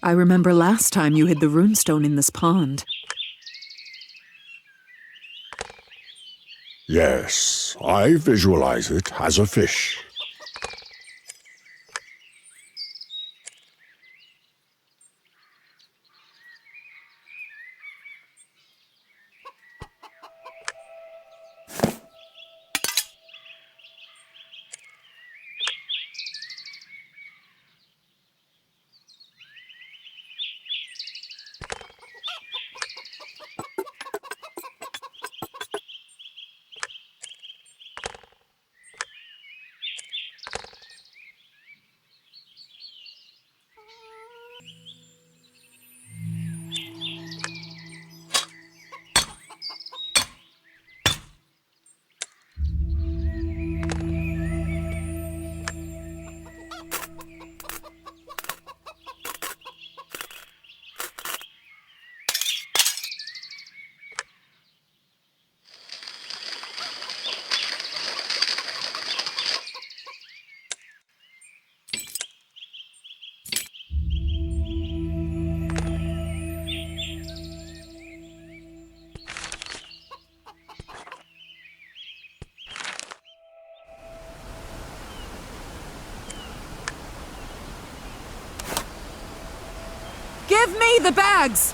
I remember last time you hid the runestone in this pond. Yes, I visualize it as a fish. Give me the bags!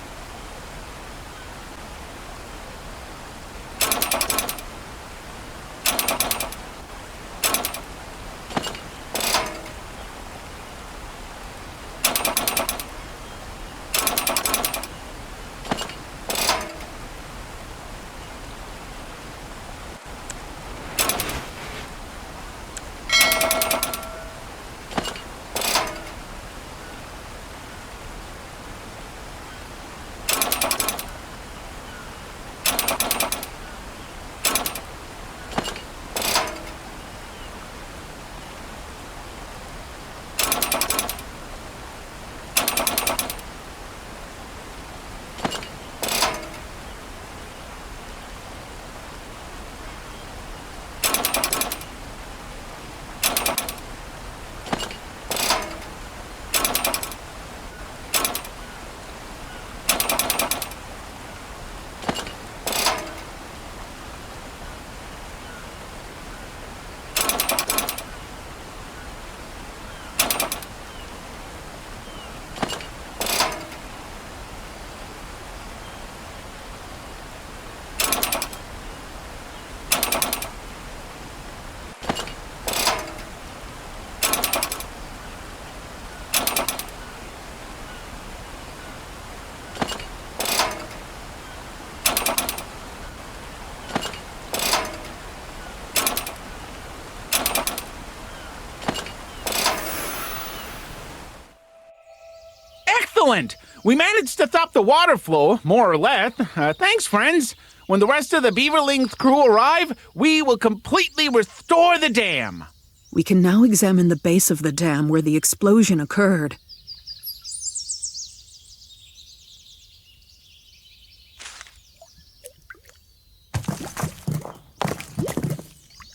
Excellent! We managed to stop the water flow, more or less. Thanks, friends. When the rest of the Beaverling's crew arrive, we will completely restore the dam. We can now examine the base of the dam where the explosion occurred.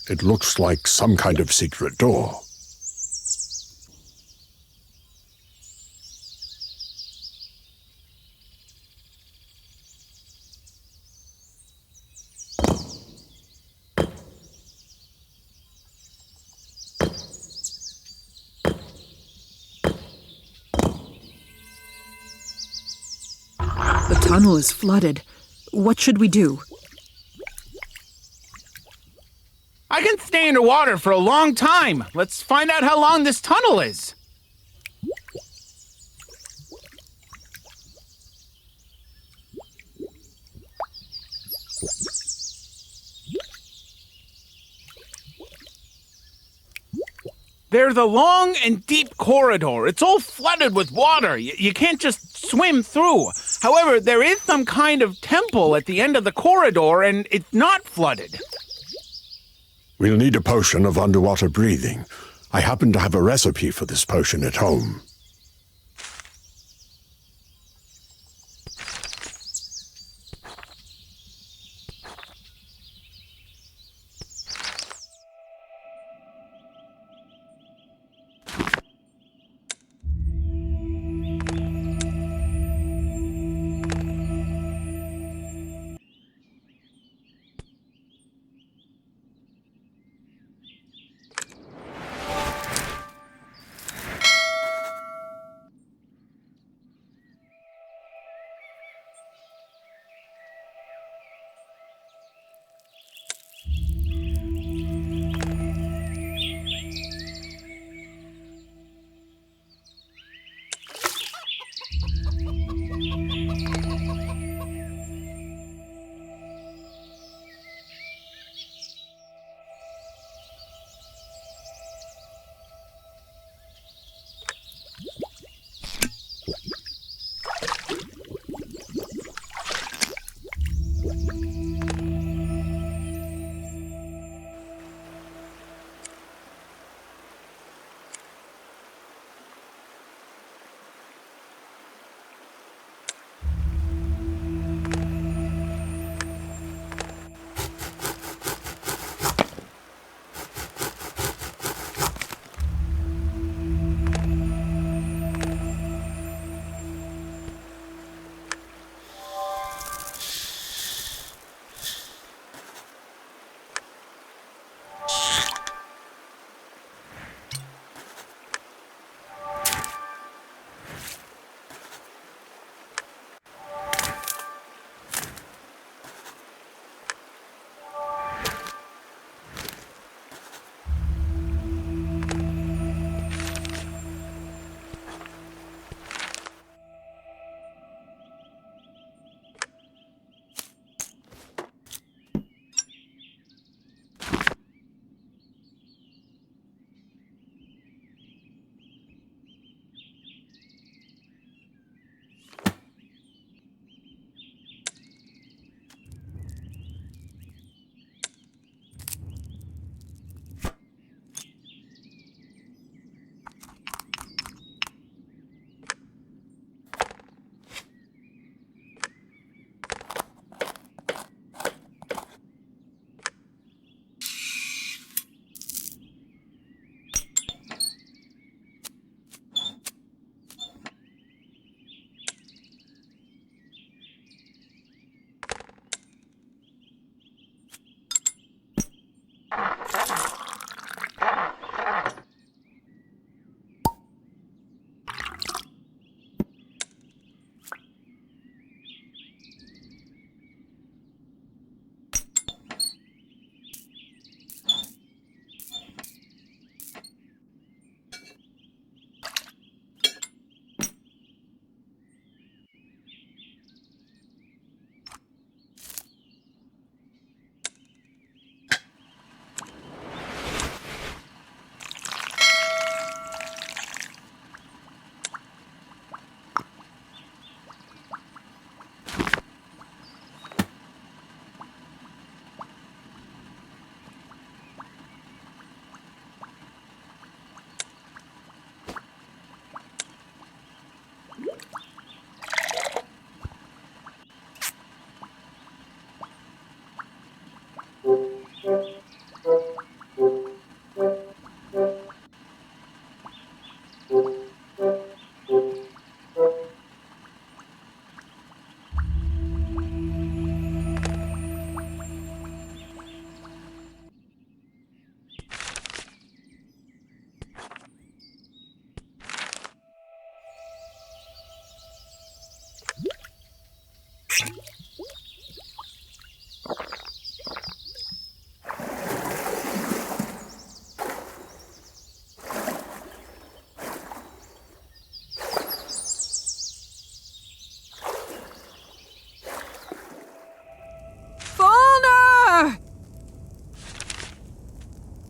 It looks like some kind of secret door. The tunnel is flooded. What should we do? I can stay underwater for a long time. Let's find out how long this tunnel is. There's a long and deep corridor. It's all flooded with water. You can't just swim through. However, there is some kind of temple at the end of the corridor, and it's not flooded. We'll need a potion of underwater breathing. I happen to have a recipe for this potion at home.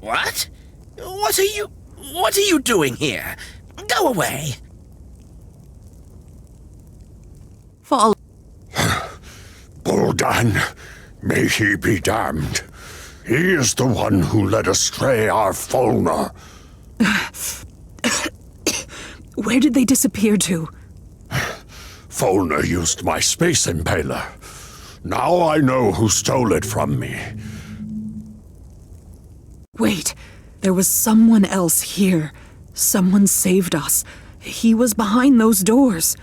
What? What are you doing here? Go away. Follow. Buldan, may he be damned. He is the one who led astray our Folner. Where did they disappear to? Folner used my space impaler. Now I know who stole it from me. Wait, there was someone else here. Someone saved us. He was behind those doors.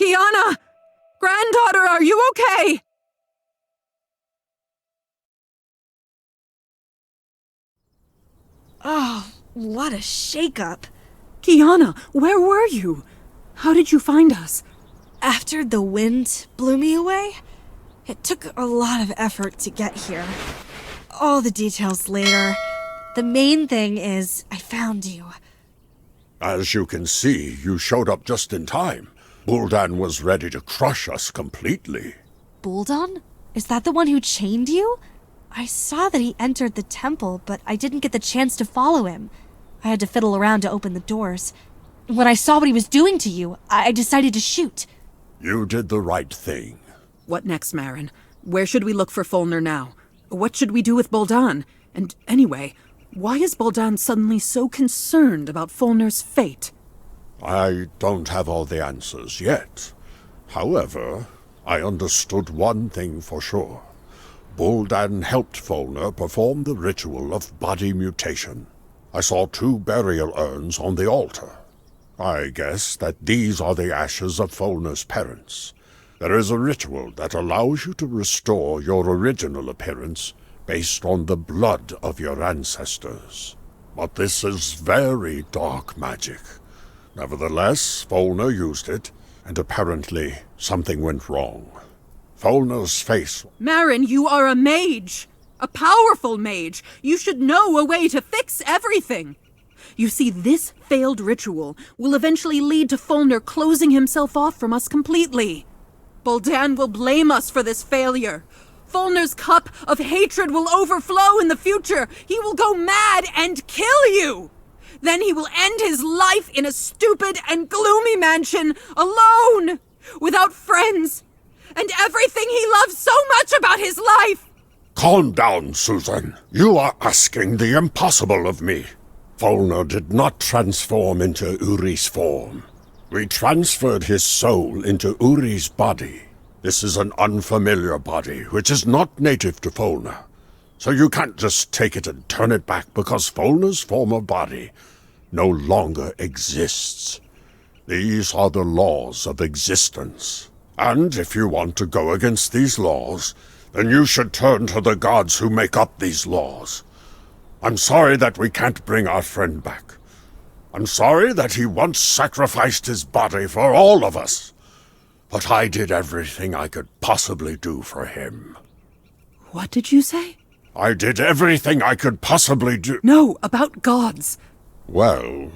Kiana! Granddaughter, are you okay? Oh, what a shakeup. Kiana, where were you? How did you find us? After the wind blew me away, it took a lot of effort to get here. All the details later. The main thing is I found you. As you can see, you showed up just in time. Buldan was ready to crush us completely. Buldan? Is that the one who chained you? I saw that he entered the temple, but I didn't get the chance to follow him. I had to fiddle around to open the doors. When I saw what he was doing to you, I decided to shoot. You did the right thing. What next, Marin? Where should we look for Folner now? What should we do with Buldan? And anyway, why is Buldan suddenly so concerned about Folner's fate? I don't have all the answers yet. However, I understood one thing for sure. Buldan helped Folner perform the ritual of body mutation. I saw 2 burial urns on the altar. I guess that these are the ashes of Folner's parents. There is a ritual that allows you to restore your original appearance based on the blood of your ancestors. But this is very dark magic. Nevertheless, Folner used it, and apparently something went wrong. Folner's face... Marin, you are a mage! A powerful mage. You should know a way to fix everything. You see, this failed ritual will eventually lead to Fulner closing himself off from us completely. Buldan will blame us for this failure. Fulner's cup of hatred will overflow in the future. He will go mad and kill you. Then he will end his life in a stupid and gloomy mansion, alone, without friends, and everything he loves so much about his life. Calm down, Susan. You are asking the impossible of me. Fulner did not transform into Uri's form. We transferred his soul into Uri's body. This is an unfamiliar body, which is not native to Fulner. So you can't just take it and turn it back because Fulner's former body no longer exists. These are the laws of existence. And if you want to go against these laws, then you should turn to the gods who make up these laws. I'm sorry that we can't bring our friend back. I'm sorry that he once sacrificed his body for all of us. But I did everything I could possibly do for him. What did you say? I did everything I could possibly do. No, about gods. Well,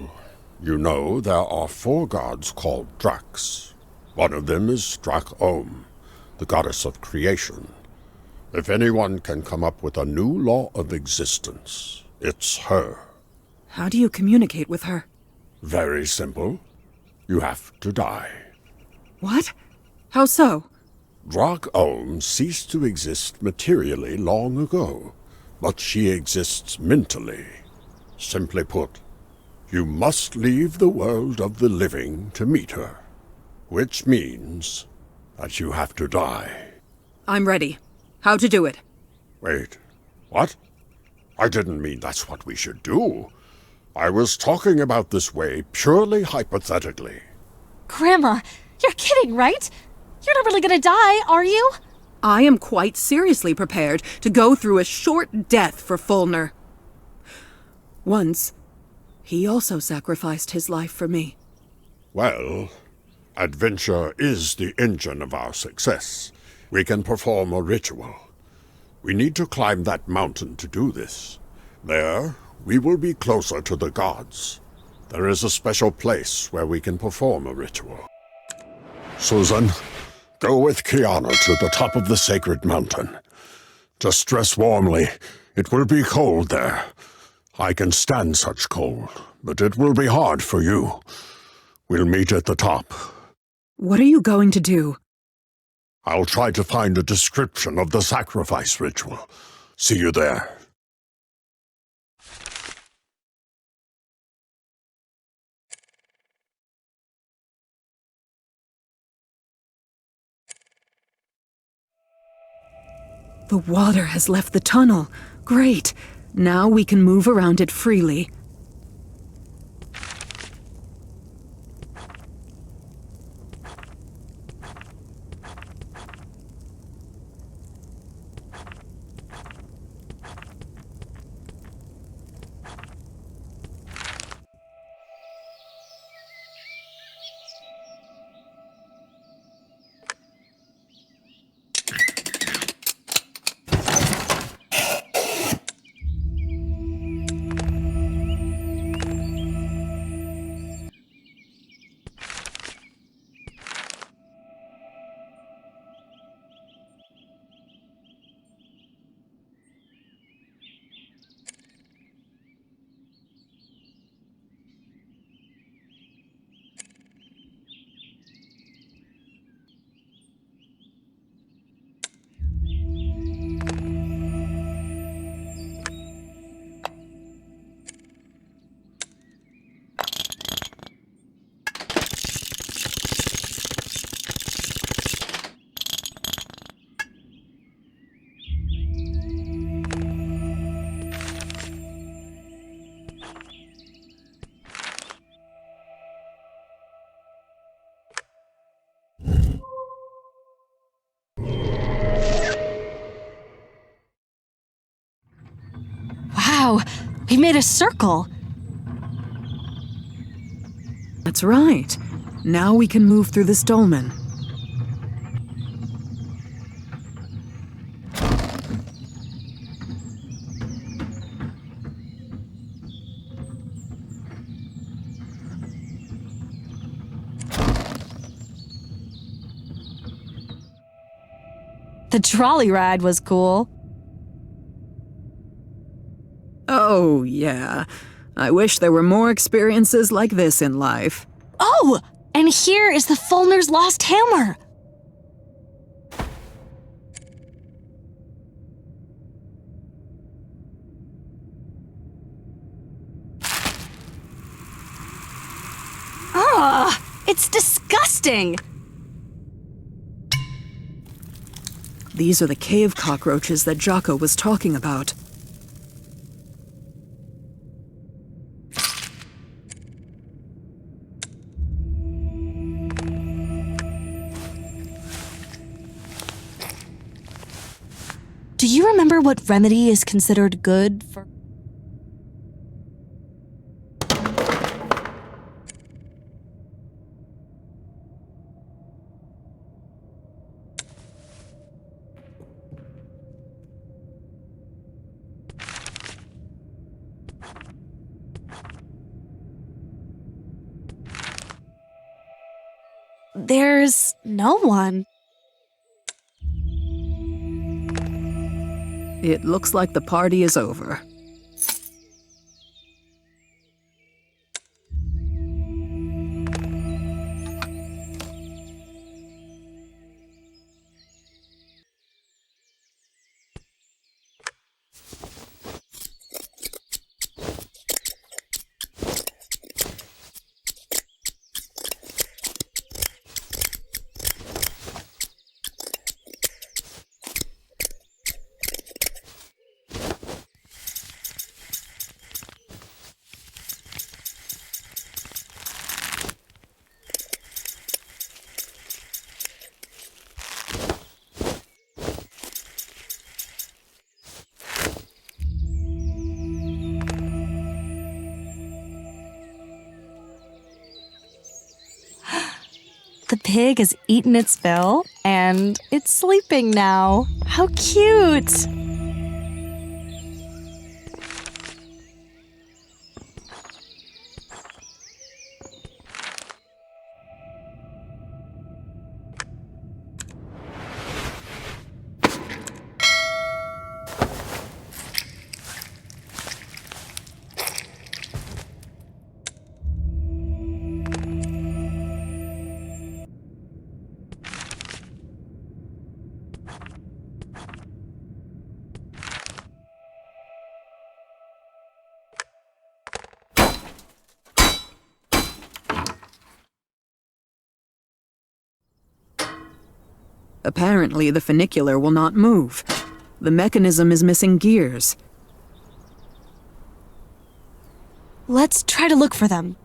you know there are 4 gods called Draks. One of them is Drak, the goddess of creation. If anyone can come up with a new law of existence, it's her. How do you communicate with her? Very simple. You have to die. What? How so? Drak ceased to exist materially long ago, but she exists mentally. Simply put, you must leave the world of the living to meet her, which means that you have to die. I'm ready. How to do it? Wait, what? I didn't mean that's what we should do. I was talking about this way purely hypothetically. Grandma, you're kidding, right? You're not really gonna die, are you? I am quite seriously prepared to go through a short death for Fulner. Once, he also sacrificed his life for me. Well, adventure is the engine of our success. We can perform a ritual. We need to climb that mountain to do this. There, we will be closer to the gods. There is a special place where we can perform a ritual. Susan, go with Kiana to the top of the sacred mountain. Just dress warmly. It will be cold there. I can stand such cold, but it will be hard for you. We'll meet at the top. What are you going to do? I'll try to find a description of the sacrifice ritual. See you there. The water has left the tunnel. Great. Now we can move around it freely. Wow, we made a circle. That's right. Now we can move through this dolmen. The trolley ride was cool. Oh, yeah. I wish there were more experiences like this in life. Oh! And here is the Fulner's lost hammer! Ugh! It's disgusting! These are the cave cockroaches that Jocko was talking about. Do you remember what remedy is considered good for... There's no one. It looks like the party is over. The pig has eaten its fill, and it's sleeping now. How cute! Apparently, the funicular will not move. The mechanism is missing gears. Let's try to look for them.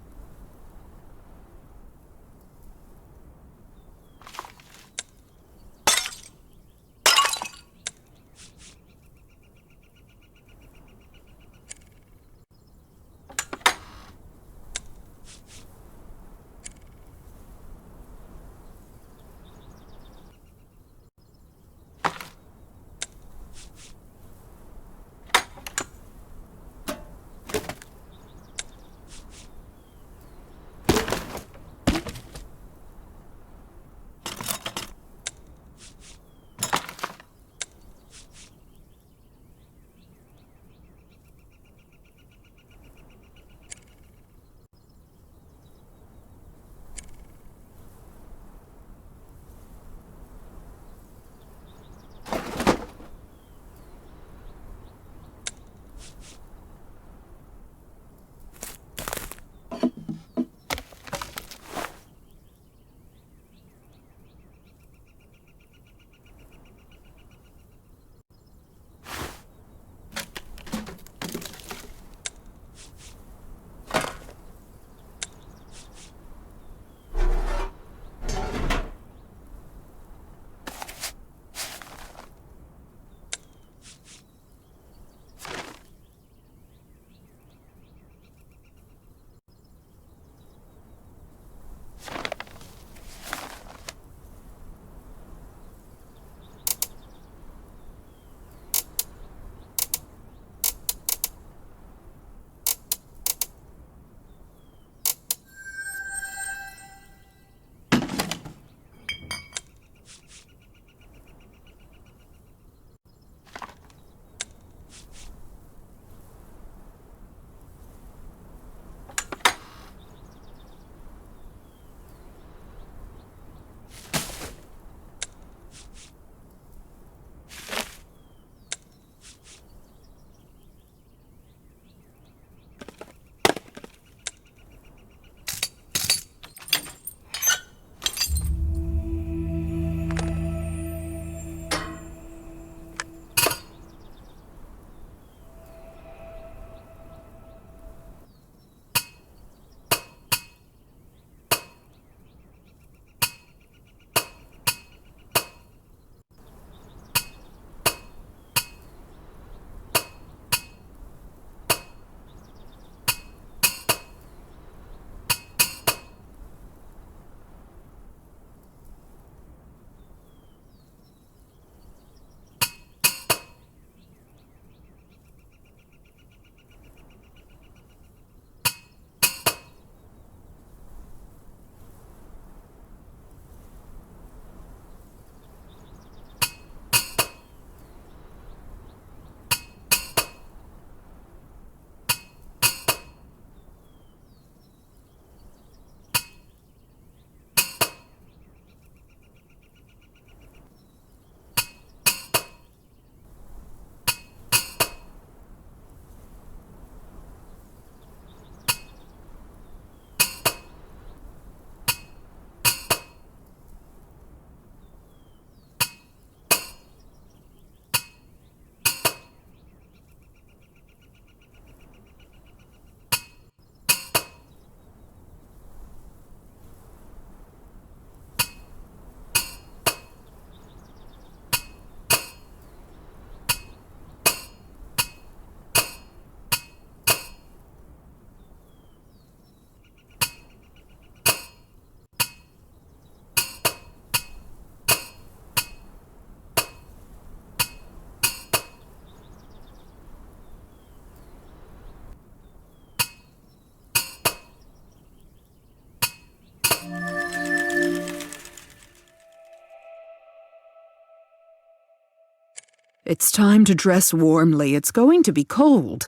It's time to dress warmly. It's going to be cold.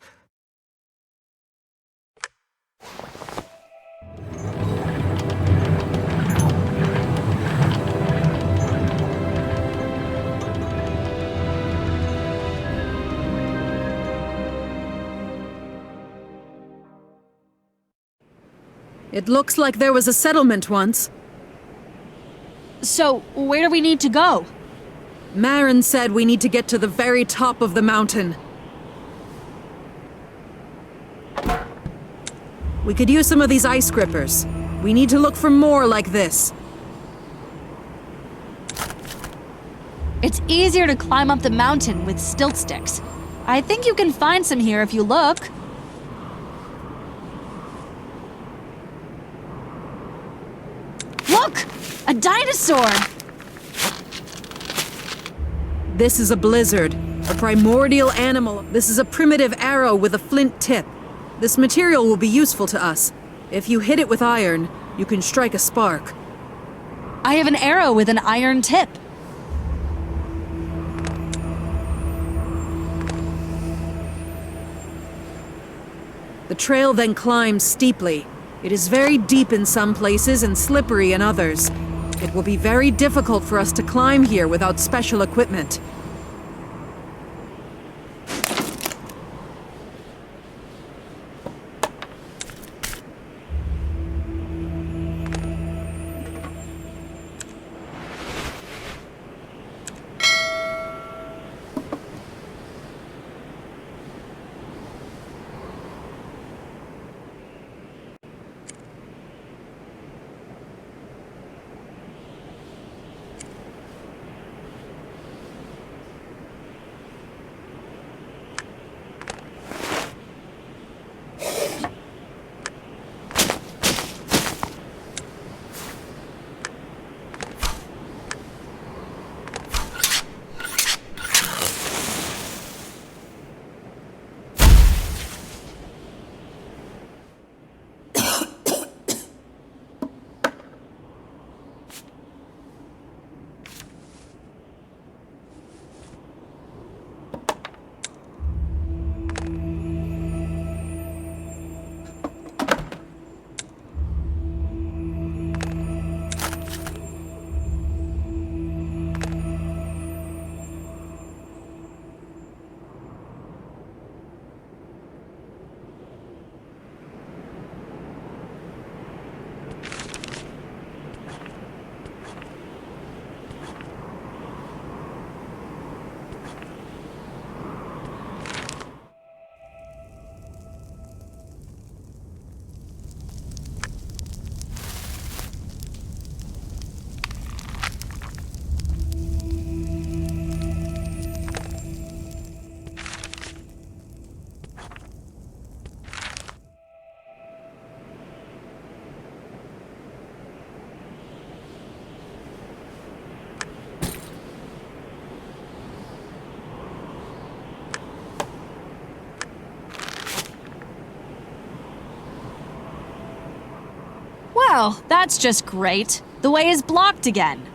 It looks like there was a settlement once. So, where do we need to go? Marin said we need to get to the very top of the mountain. We could use some of these ice grippers. We need to look for more like this. It's easier to climb up the mountain with stilt sticks. I think you can find some here if you look. Look! A dinosaur! This is a blizzard, a primordial animal. This is a primitive arrow with a flint tip. This material will be useful to us. If you hit it with iron, you can strike a spark. I have an arrow with an iron tip. The trail then climbs steeply. It is very deep in some places and slippery in others. It will be very difficult for us to climb here without special equipment. Well, that's just great. The way is blocked again.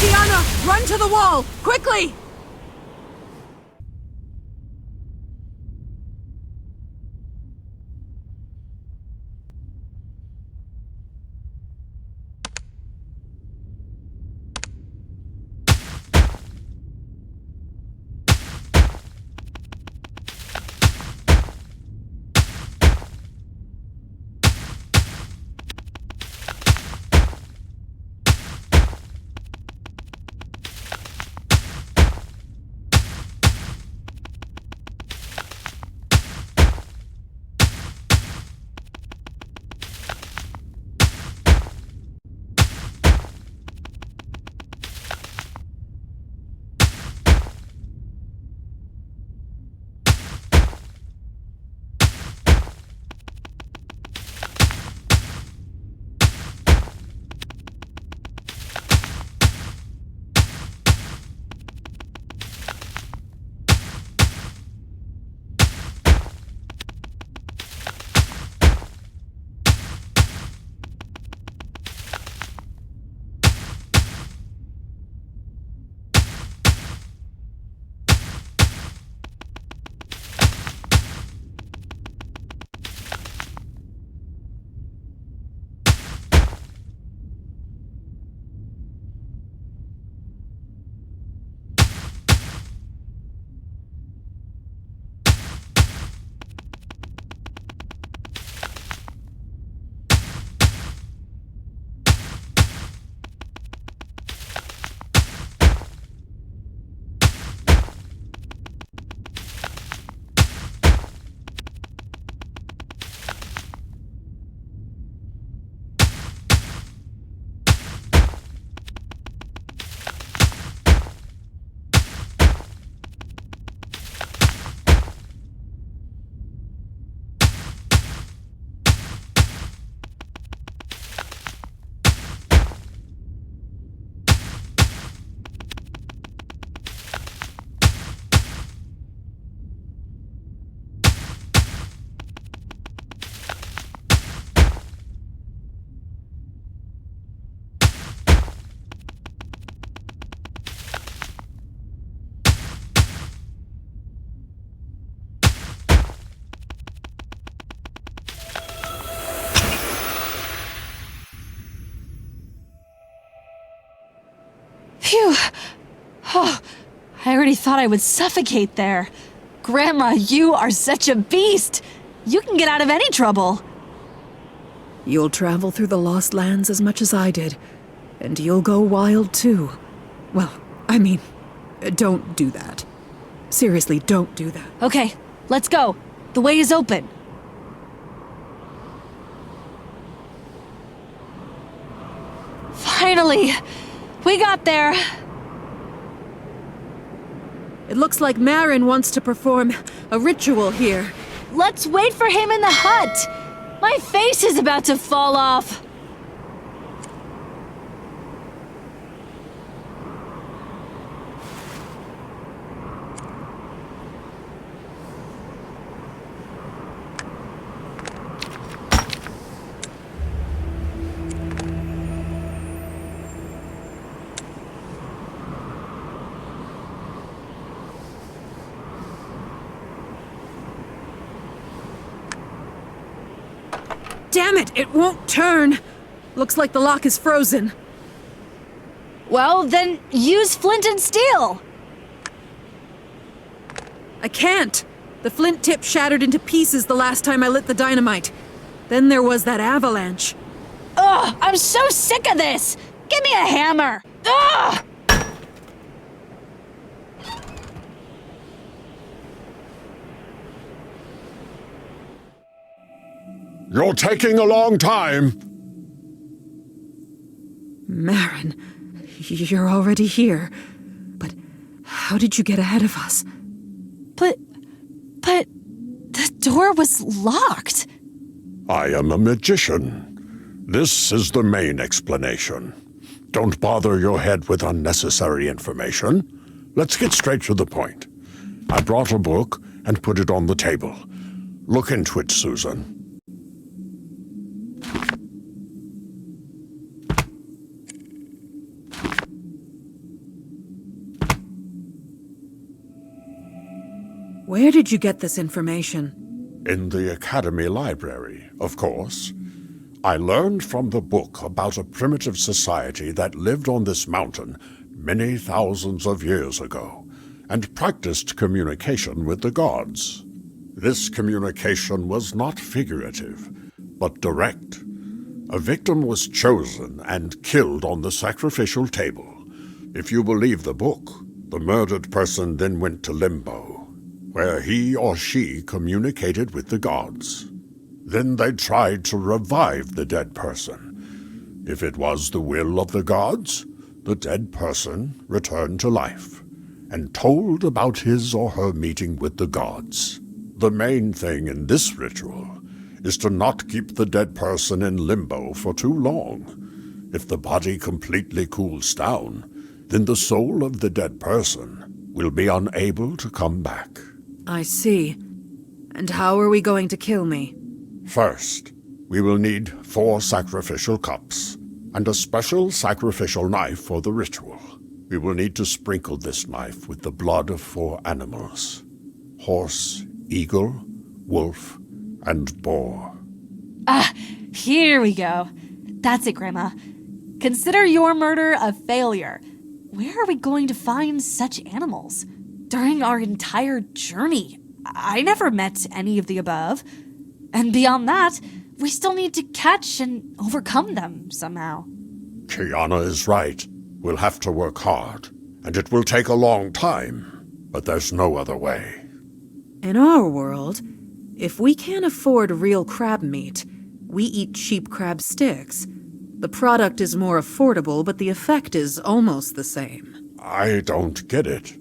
Kiana, run to the wall! Quickly! I already thought I would suffocate there. Grandma, you are such a beast! You can get out of any trouble. You'll travel through the Lost Lands as much as I did, and you'll go wild too. Well, I mean, don't do that. Seriously, don't do that. Okay, let's go. The way is open. Finally! We got there! It looks like Marin wants to perform a ritual here. Let's wait for him in the hut! My face is about to fall off! Damn it, it won't turn! Looks like the lock is frozen. Well, then use flint and steel! I can't! The flint tip shattered into pieces the last time I lit the dynamite. Then there was that avalanche. Ugh, I'm so sick of this! Give me a hammer! Ugh! You're taking a long time. Marin, you're already here. But how did you get ahead of us? But the door was locked. I am a magician. This is the main explanation. Don't bother your head with unnecessary information. Let's get straight to the point. I brought a book and put it on the table. Look into it, Susan. Where did you get this information? In the Academy Library, of course. I learned from the book about a primitive society that lived on this mountain many thousands of years ago, and practiced communication with the gods. This communication was not figurative, but direct. A victim was chosen and killed on the sacrificial table. If you believe the book, the murdered person then went to limbo, where he or she communicated with the gods. Then they tried to revive the dead person. If it was the will of the gods, the dead person returned to life and told about his or her meeting with the gods. The main thing in this ritual is to not keep the dead person in limbo for too long. If the body completely cools down, then the soul of the dead person will be unable to come back. I see. And how are we going to kill me? First, we will need 4 sacrificial cups and a special sacrificial knife for the ritual. We will need to sprinkle this knife with the blood of 4 animals: horse, eagle, wolf, and boar. Ah, here we go. That's it, Grandma. Consider your murder a failure. Where are we going to find such animals? During our entire journey, I never met any of the above. And beyond that, we still need to catch and overcome them somehow. Kiana is right. We'll have to work hard, and it will take a long time, but there's no other way. In our world, if we can't afford real crab meat, we eat cheap crab sticks. The product is more affordable, but the effect is almost the same. I don't get it.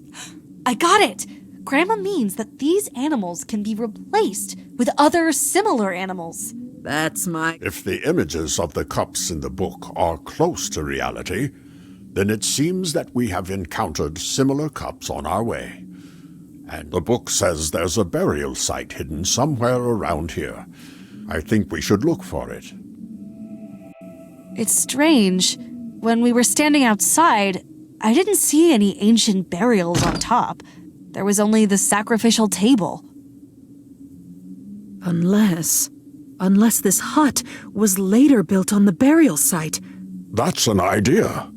I got it! Grandma means that these animals can be replaced with other similar animals. That's my... If the images of the cups in the book are close to reality, then it seems that we have encountered similar cups on our way. And the book says there's a burial site hidden somewhere around here. I think we should look for it. It's strange. When we were standing outside, I didn't see any ancient burials on top. There was only the sacrificial table. Unless this hut was later built on the burial site. That's an idea.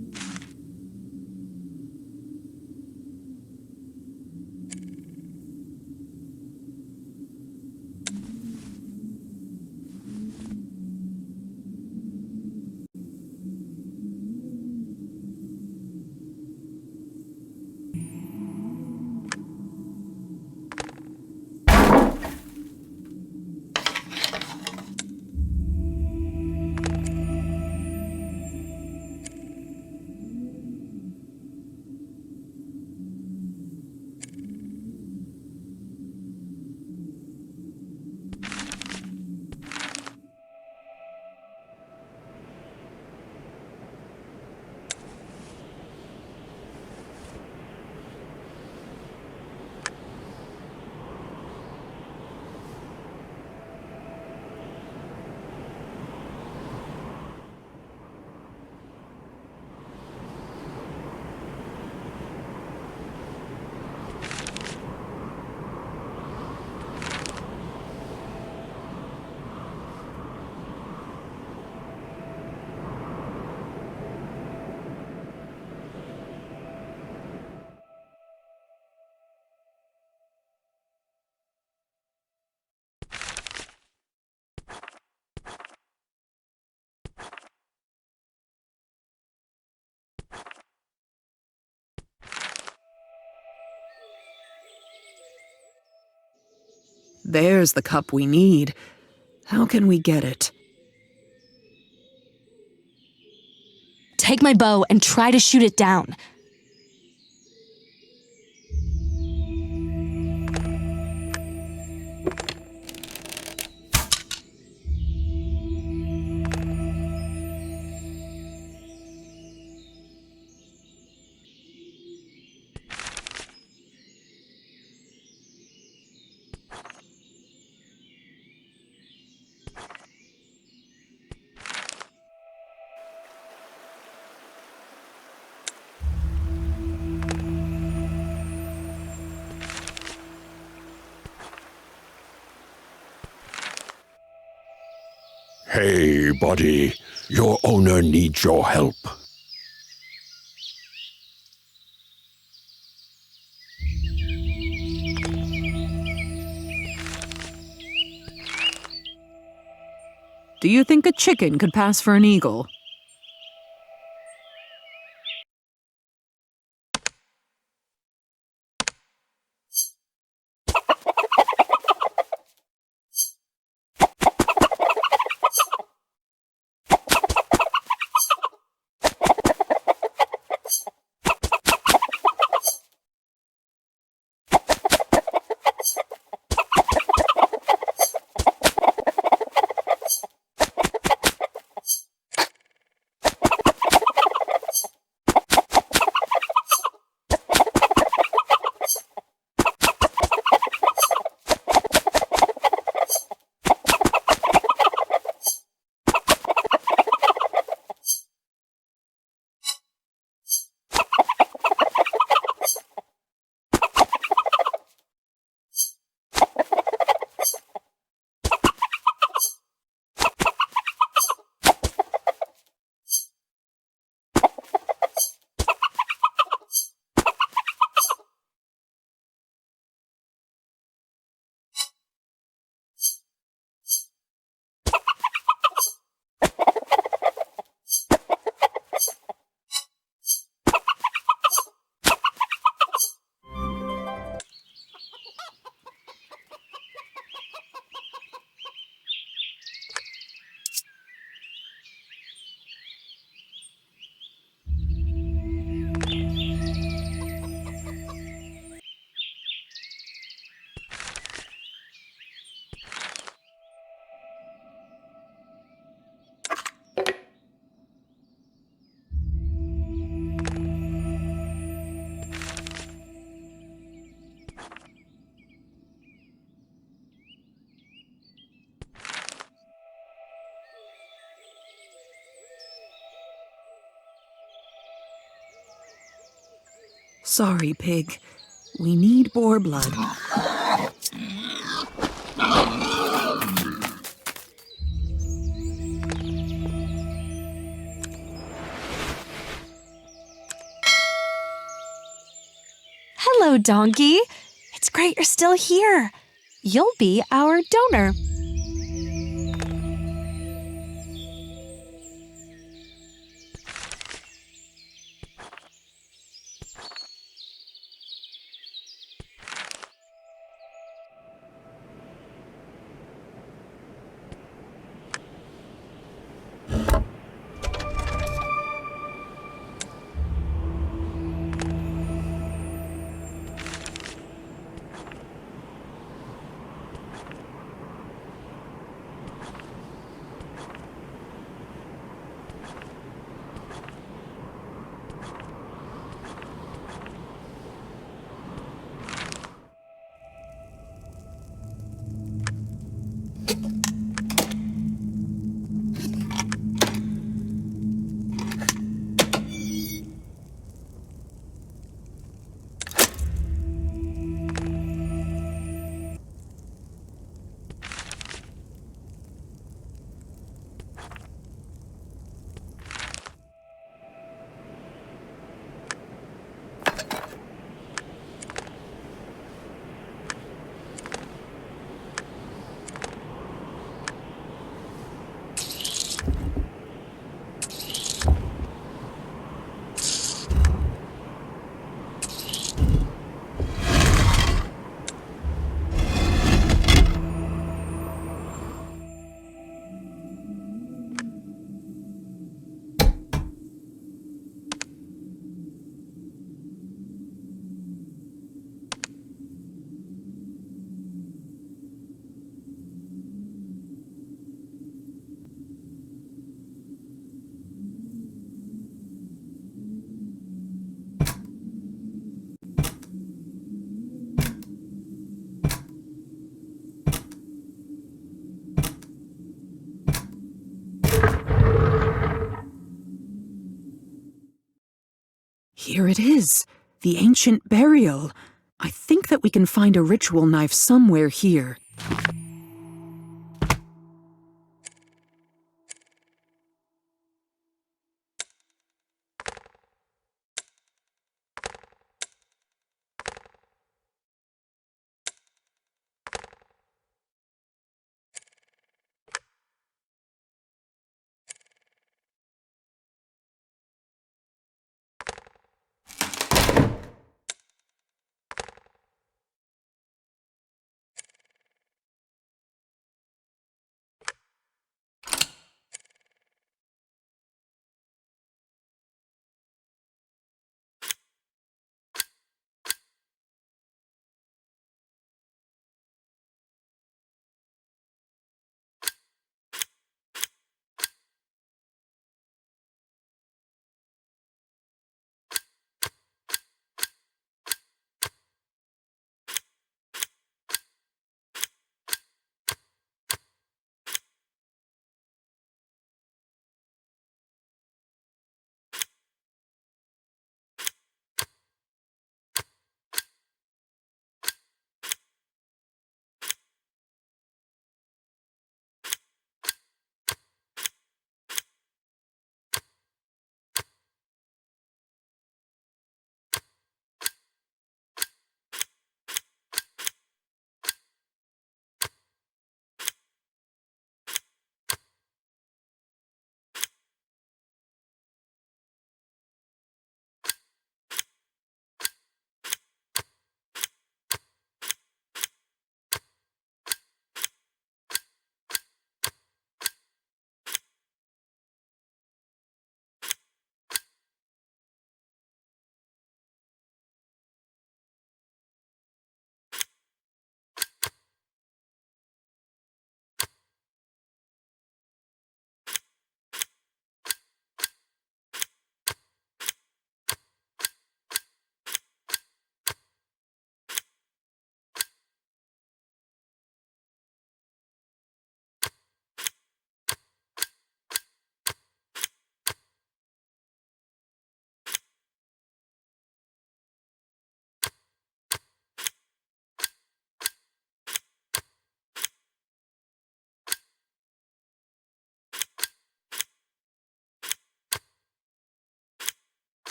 There's the cup we need. How can we get it? Take my bow and try to shoot it down. Hey, buddy. Your owner needs your help. Do you think a chicken could pass for an eagle? Sorry, pig. We need boar blood. Hello, donkey. It's great you're still here. You'll be our donor. Here it is. The ancient burial. I think that we can find a ritual knife somewhere here.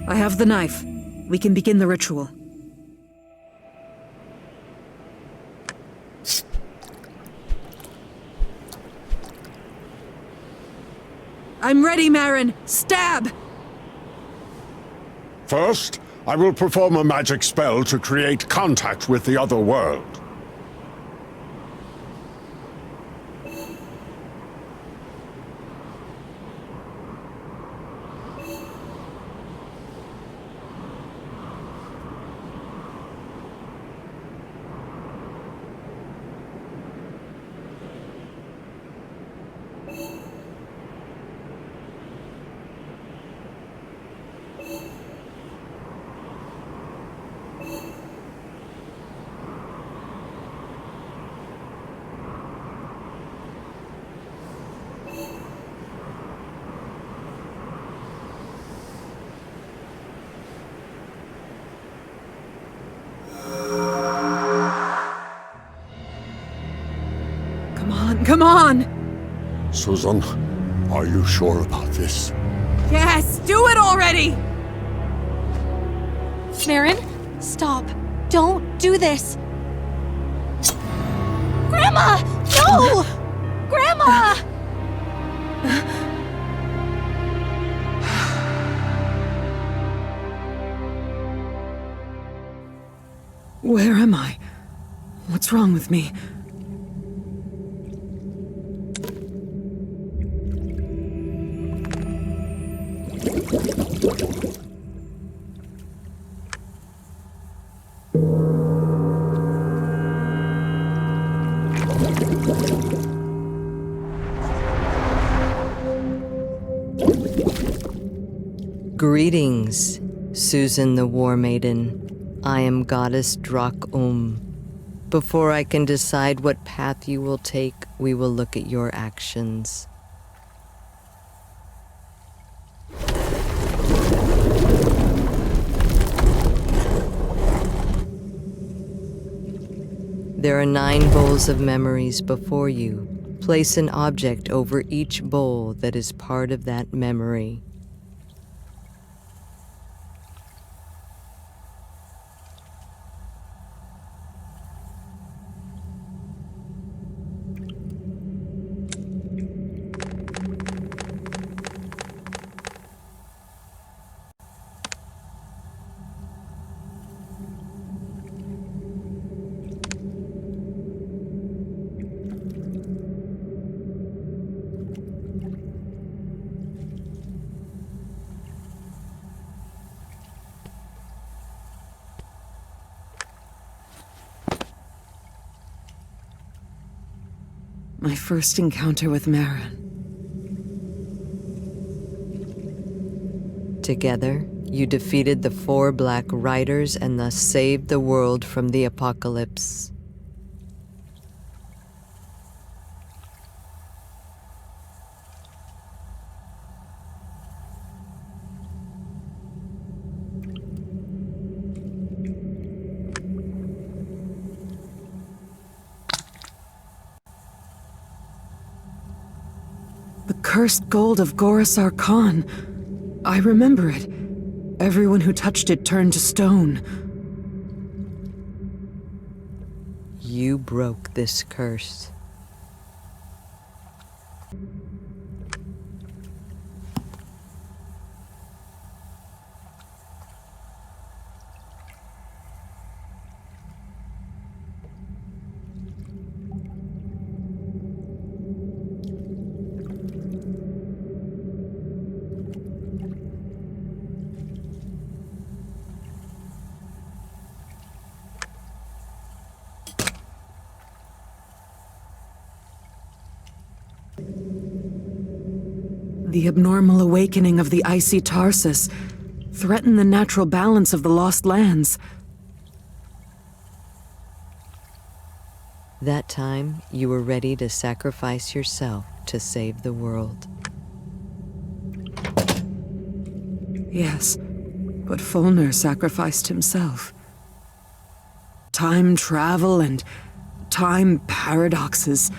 I have the knife. We can begin the ritual. I'm ready, Marin. Stab! First, I will perform a magic spell to create contact with the other world. come on! Susan, are you sure about this? Yes, do it already! Marin, stop. Don't do this. Grandma! No! Grandma! Where am I? What's wrong with me? Greetings, Susan the War Maiden. I am Goddess Drak. Before I can decide what path you will take, we will look at your actions. There are 9 bowls of memories before you. Place an object over each bowl that is part of that memory. My first encounter with Marin. Together, you defeated the 4 Black Riders and thus saved the world from the apocalypse. The cursed gold of Gorasar Khan. I remember it. Everyone who touched it turned to stone. You broke this curse. The abnormal awakening of the icy Tarsus threatened the natural balance of the lost lands. That time, you were ready to sacrifice yourself to save the world. Yes, but Fulner sacrificed himself. Time travel and time paradoxes.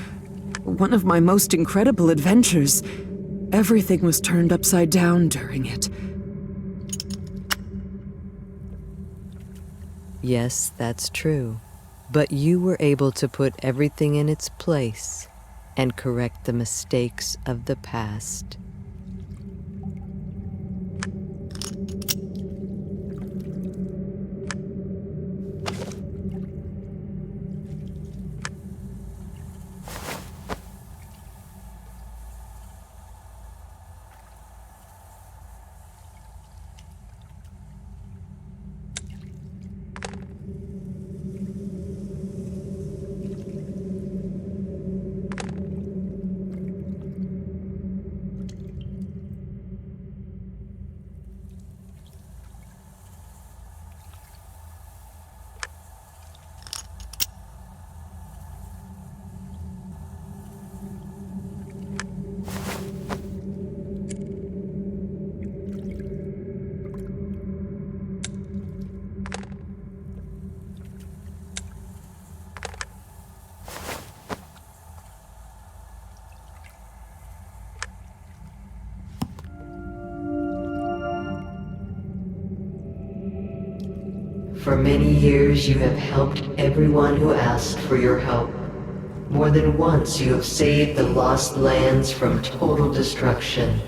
One of my most incredible adventures. Everything was turned upside down during it. Yes, that's true. But you were able to put everything in its place and correct the mistakes of the past. For many years you have helped everyone who asked for your help. More than once you have saved the lost lands from total destruction.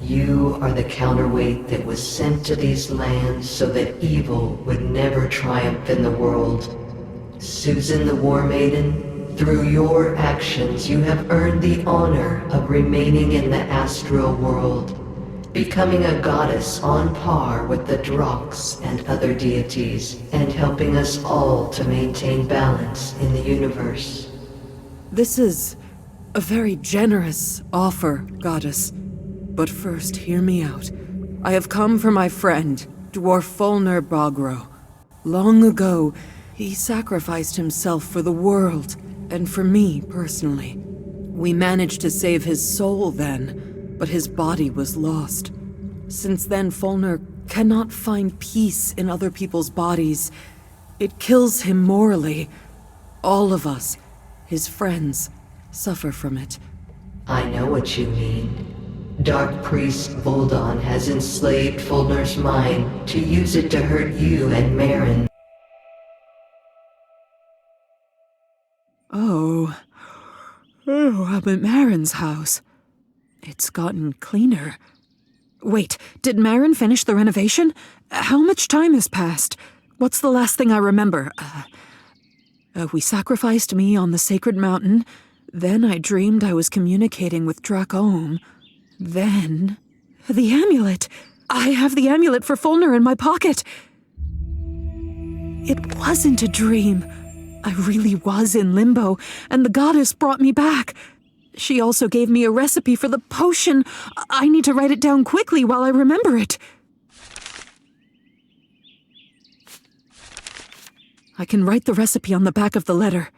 You are the counterweight that was sent to these lands so that evil would never triumph in the world. Susan the War Maiden, through your actions you have earned the honor of remaining in the astral world, becoming a goddess on par with the Draks and other deities, and helping us all to maintain balance in the universe. This is a very generous offer, Goddess. But first, hear me out. I have come for my friend, Dwarf Fulner Bogro. Long ago, he sacrificed himself for the world, and for me personally. We managed to save his soul then, but his body was lost. Since then, Fulner cannot find peace in other people's bodies. It kills him morally. All of us, his friends, suffer from it. I know what you mean. Dark Priest Buldan has enslaved Fulner's mind to use it to hurt you and Marin. Oh, I'm at Marin's house. It's gotten cleaner. Wait, did Marin finish the renovation? How much time has passed? What's the last thing I remember? We sacrificed me on the sacred mountain. Then I dreamed I was communicating with Drak. Then... the amulet! I have the amulet for Fulner in my pocket! It wasn't a dream. I really was in limbo, and the goddess brought me back. She also gave me a recipe for the potion. I need to write it down quickly while I remember it. I can write the recipe on the back of the letter.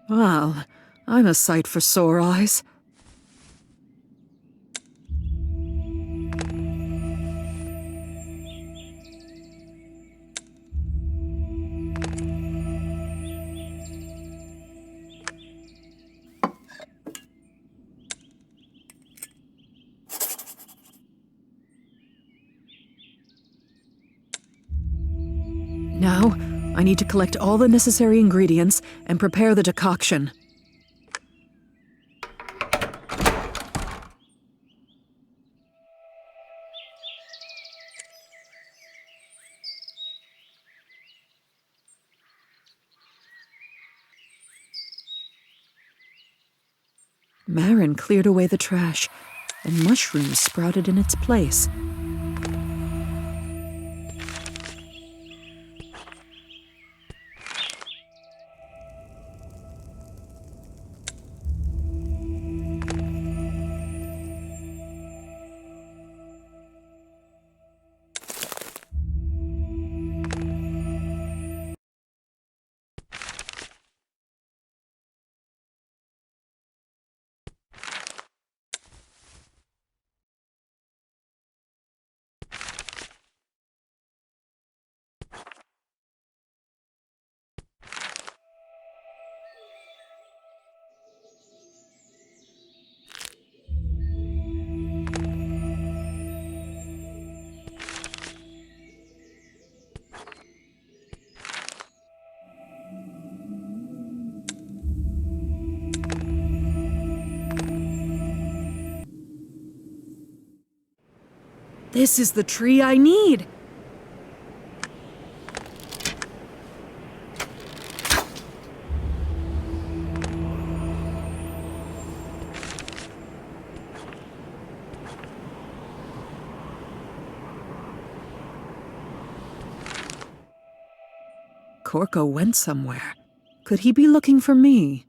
Well, I'm a sight for sore eyes. Now, I need to collect all the necessary ingredients and prepare the decoction. Marin cleared away the trash, and mushrooms sprouted in its place. This is the tree I need. Corco went somewhere. Could he be looking for me?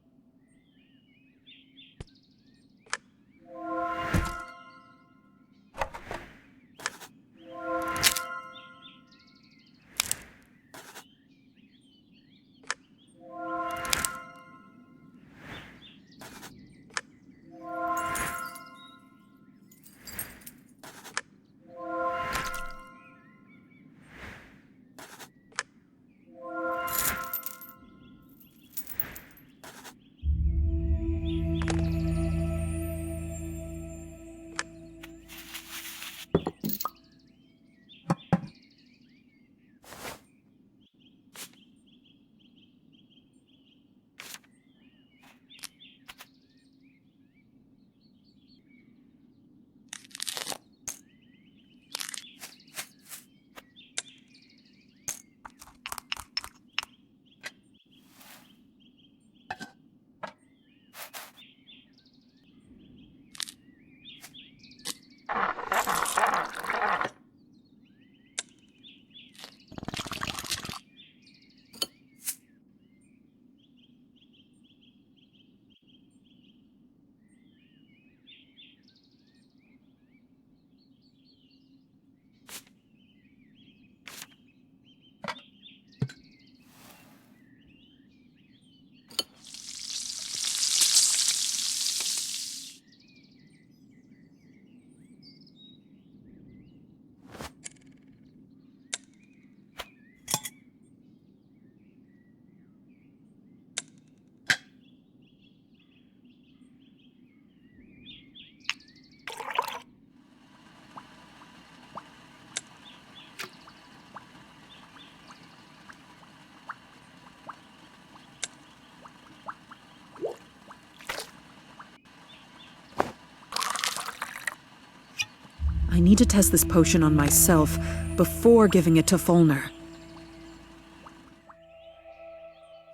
I need to test this potion on myself before giving it to Fulner.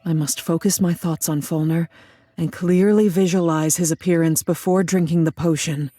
I must focus my thoughts on Fulner and clearly visualize his appearance before drinking the potion.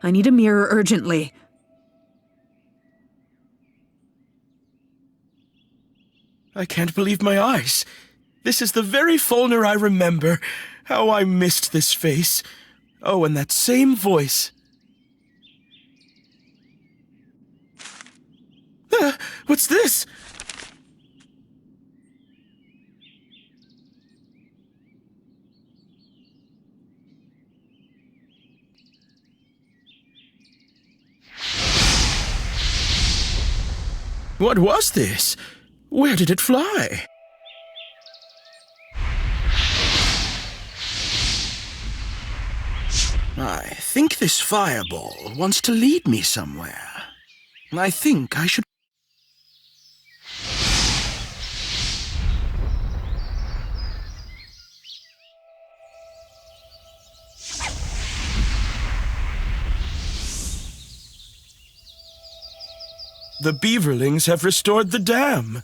I need a mirror urgently. I can't believe my eyes. This is the very Fulner I remember. How I missed this face. Oh, and that same voice. What's this? What was this? Where did it fly? I think this fireball wants to lead me somewhere. I think I should... The beaverlings have restored the dam.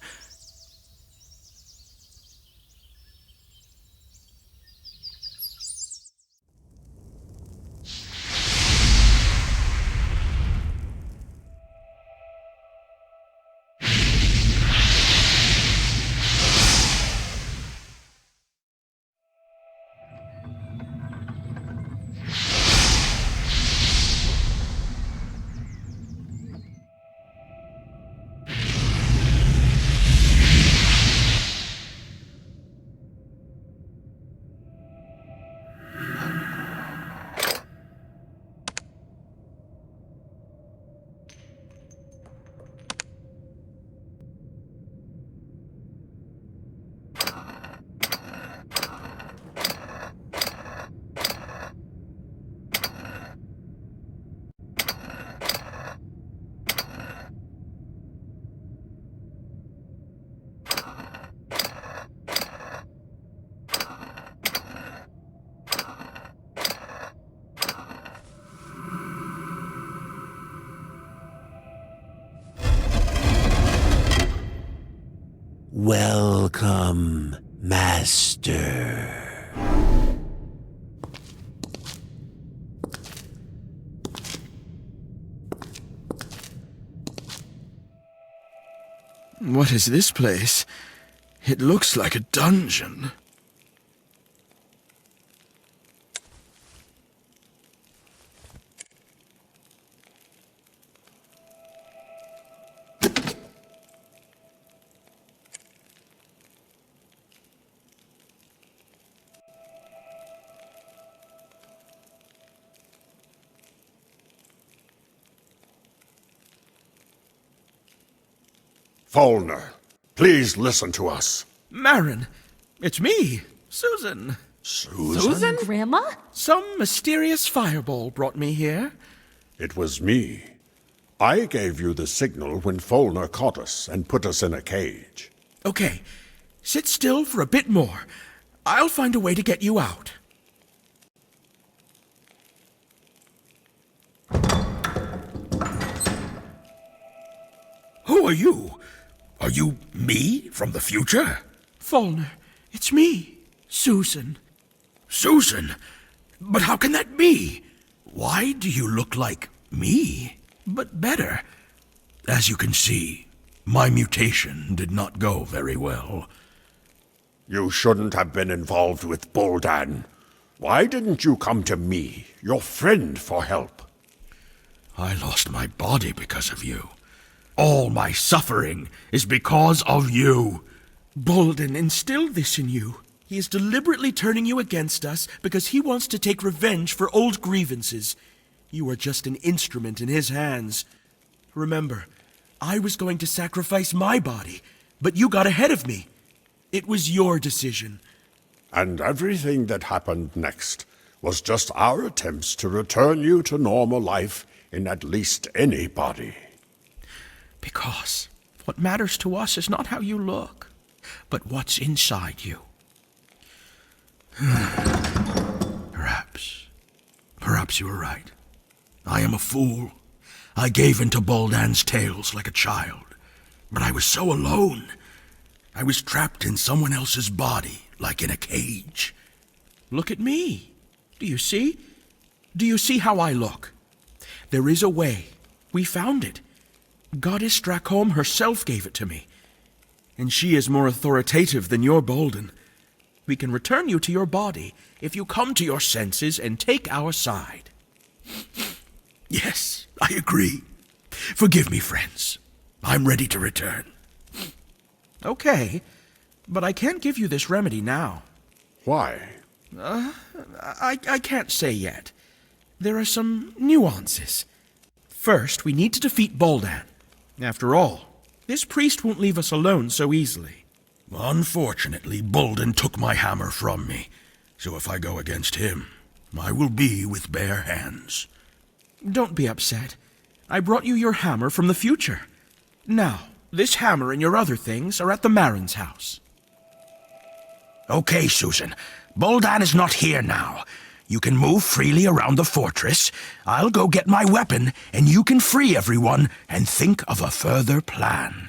Welcome, Master. What is this place? It looks like a dungeon. Fulner, please listen to us. Marin, it's me, Susan. Susan? Grandma? Some mysterious fireball brought me here. It was me. I gave you the signal when Fulner caught us and put us in a cage. Okay, sit still for a bit more. I'll find a way to get you out. Who are you? Are you me from the future? Fulner, it's me, Susan. Susan? But how can that be? Why do you look like me, but better? As you can see, my mutation did not go very well. You shouldn't have been involved with Buldan. Why didn't you come to me, your friend, for help? I lost my body because of you. All my suffering is because of you. Buldan instilled this in you. He is deliberately turning you against us because he wants to take revenge for old grievances. You are just an instrument in his hands. Remember, I was going to sacrifice my body, but you got ahead of me. It was your decision. And everything that happened next was just our attempts to return you to normal life in at least any body. Because what matters to us is not how you look, but what's inside you. Perhaps you were right. I am a fool. I gave into Buldan's tales like a child, but I was so alone. I was trapped in someone else's body, like in a cage. Look at me. Do you see? Do you see how I look? There is a way. We found it. Goddess Drakholm herself gave it to me. And she is more authoritative than your Buldan. We can return you to your body if you come to your senses and take our side. Yes, I agree. Forgive me, friends. I'm ready to return. Okay, but I can't give you this remedy now. Why? I can't say yet. There are some nuances. First, we need to defeat Buldan. After all, this priest won't leave us alone so easily. Unfortunately, Buldan took my hammer from me, so if I go against him, I will be with bare hands. Don't be upset. I brought you your hammer from the future. Now, this hammer and your other things are at the Marin's house. Okay, Susan. Buldan is not here now. You can move freely around the fortress. I'll go get my weapon, and you can free everyone and think of a further plan.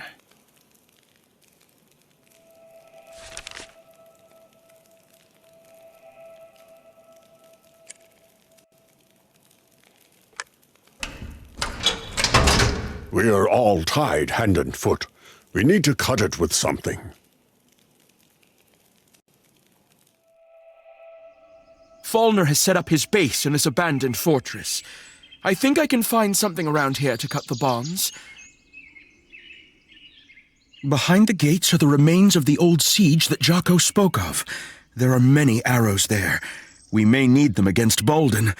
We are all tied hand and foot. We need to cut it with something. Falner has set up his base in this abandoned fortress. I think I can find something around here to cut the bonds. Behind the gates are the remains of the old siege that Jocko spoke of. There are many arrows there. We may need them against Buldan.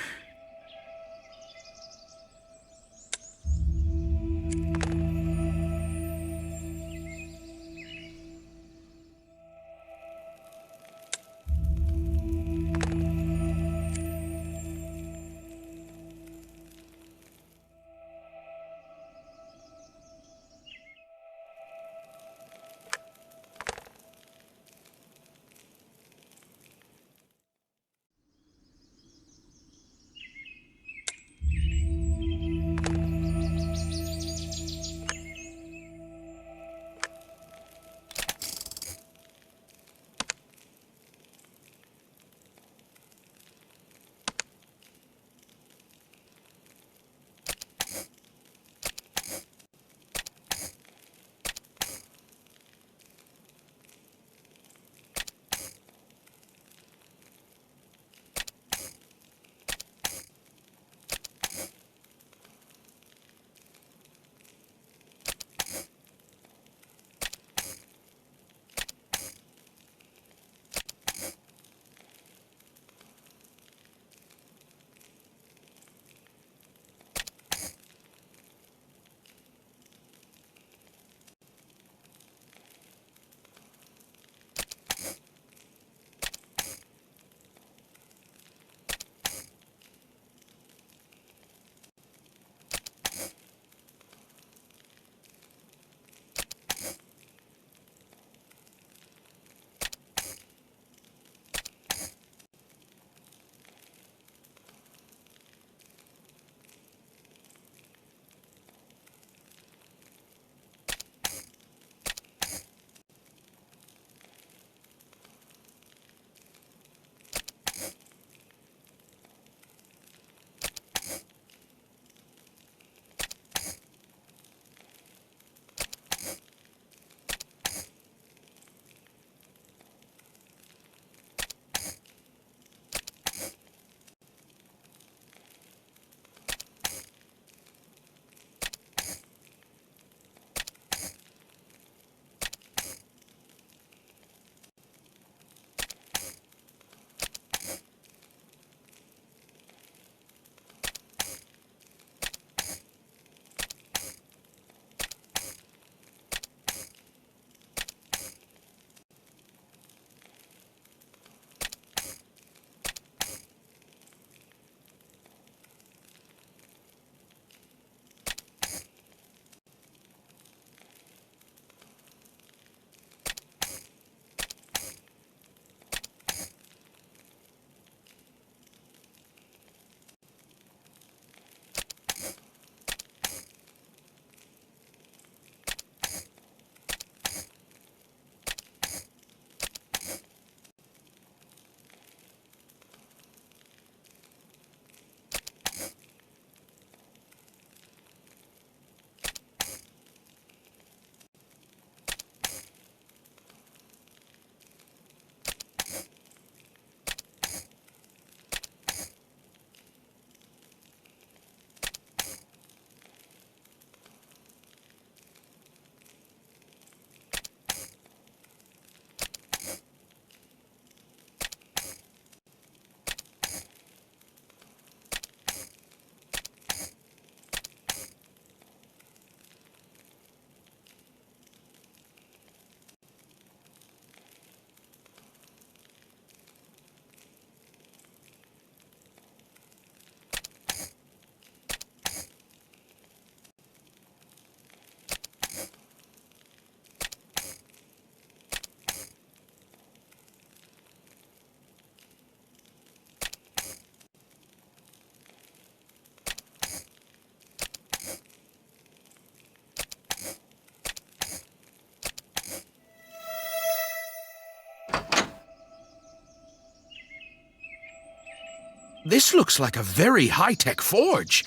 This looks like a very high-tech forge.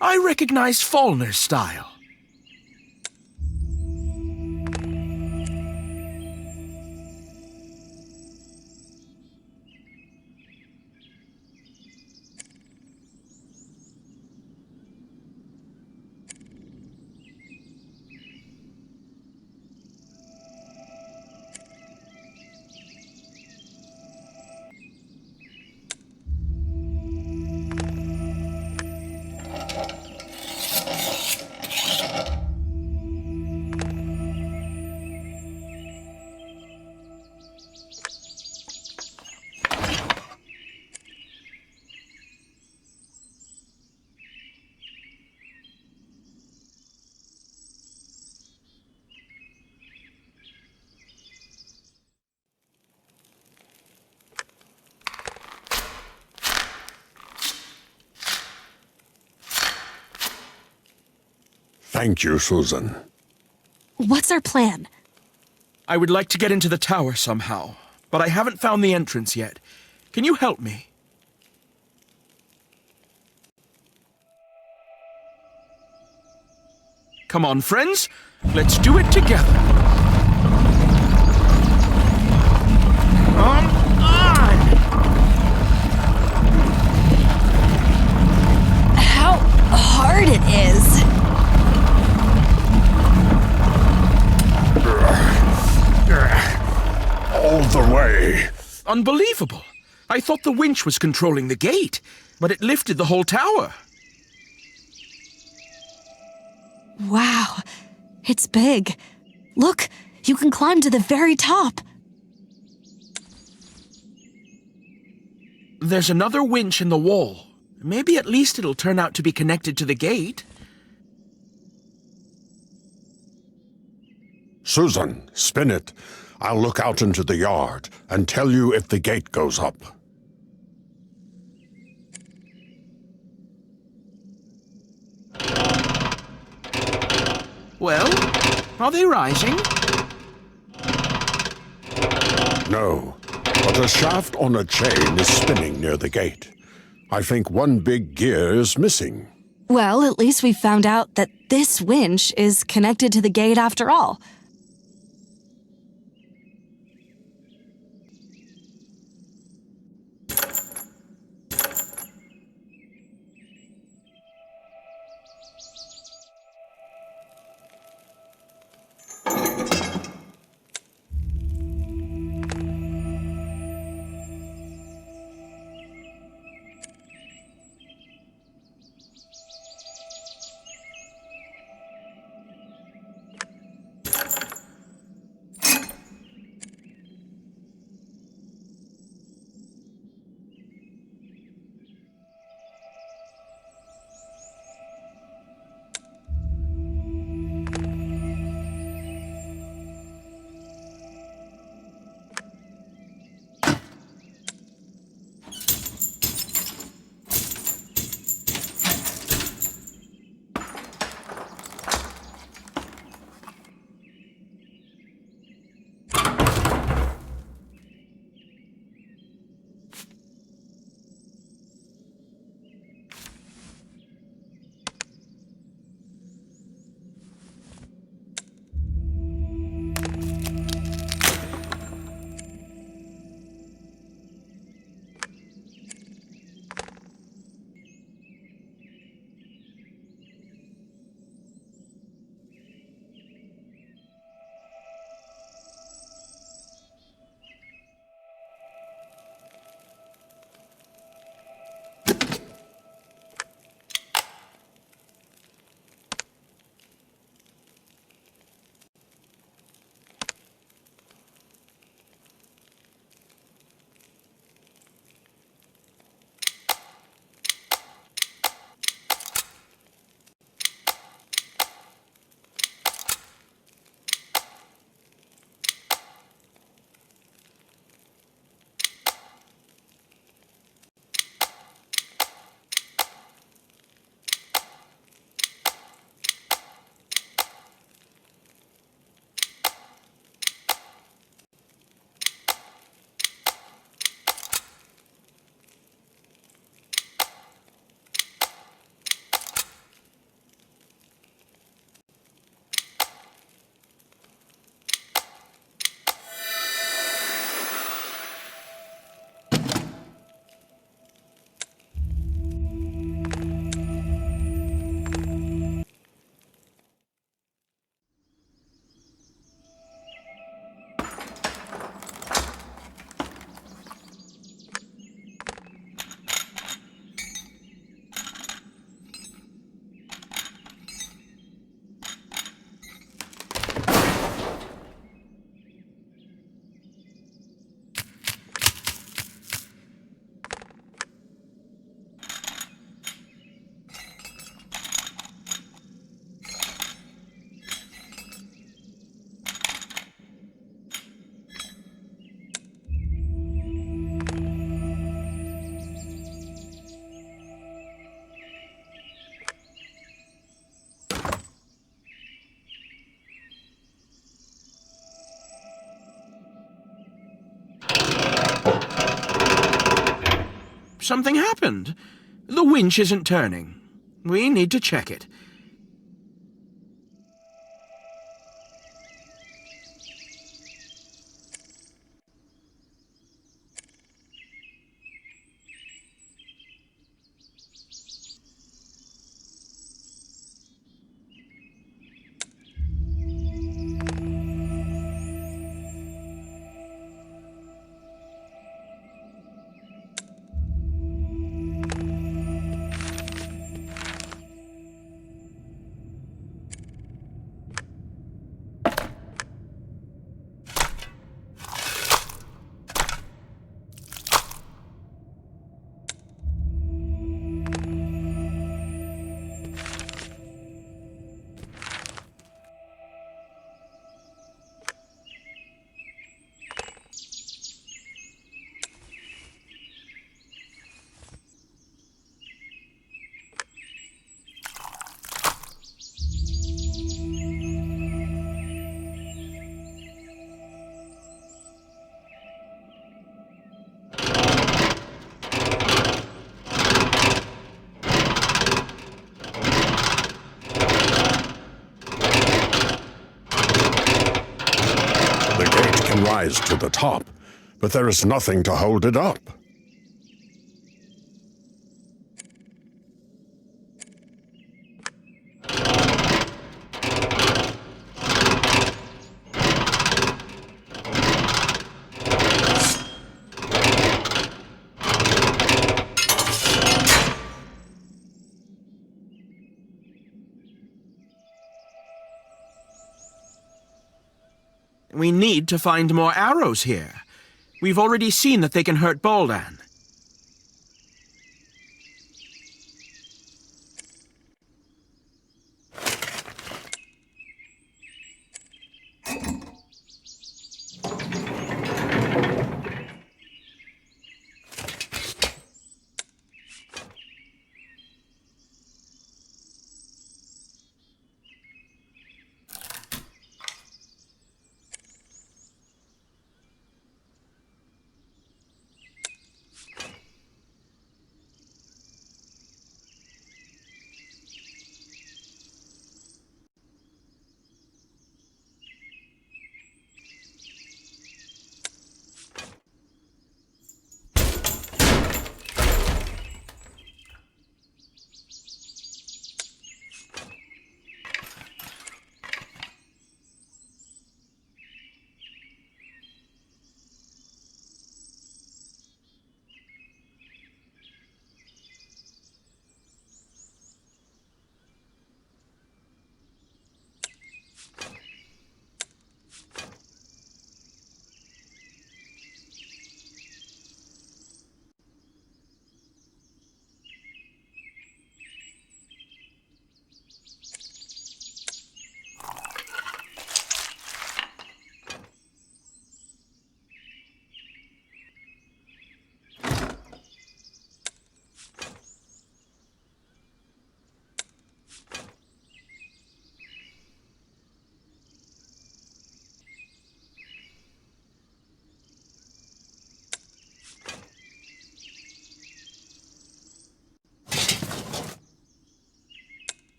I recognize Faulkner's style. Thank you, Susan. What's our plan? I would like to get into the tower somehow, but I haven't found the entrance yet. Can you help me? Come on, friends. Let's do it together. On! How hard it is. All the way. Unbelievable. I thought the winch was controlling the gate, but it lifted the whole tower. Wow, it's big. Look, you can climb to the very top. There's another winch in the wall. Maybe at least it'll turn out to be connected to the gate. Susan, spin it. I'll look out into the yard and tell you if the gate goes up. Well, are they rising? No, but a shaft on a chain is spinning near the gate. I think one big gear is missing. Well, at least we found out that this winch is connected to the gate after all. Something happened. The winch isn't turning. We need to check it. Rise to the top, but there is nothing to hold it up. We need to find more arrows here. We've already seen that they can hurt Buldan.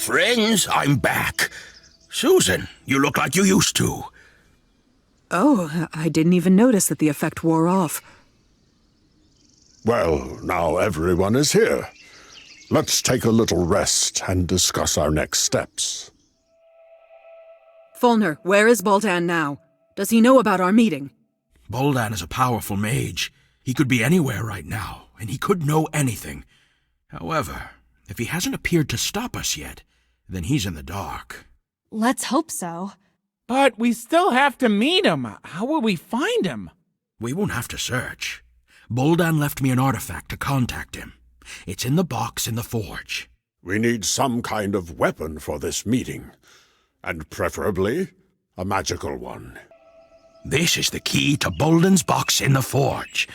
Friends, I'm back. Susan, you look like you used to. Oh, I didn't even notice that the effect wore off. Well, now everyone is here. Let's take a little rest and discuss our next steps. Fulner, where is Buldan now? Does he know about our meeting? Buldan is a powerful mage. He could be anywhere right now, and he could know anything. However, if he hasn't appeared to stop us yet, then he's in the dark. Let's hope so. But we still have to meet him. How will we find him? We won't have to search. Buldan left me an artifact to contact him. It's in the box in the forge. We need some kind of weapon for this meeting, and preferably a magical one. This is the key to Buldan's box in the forge.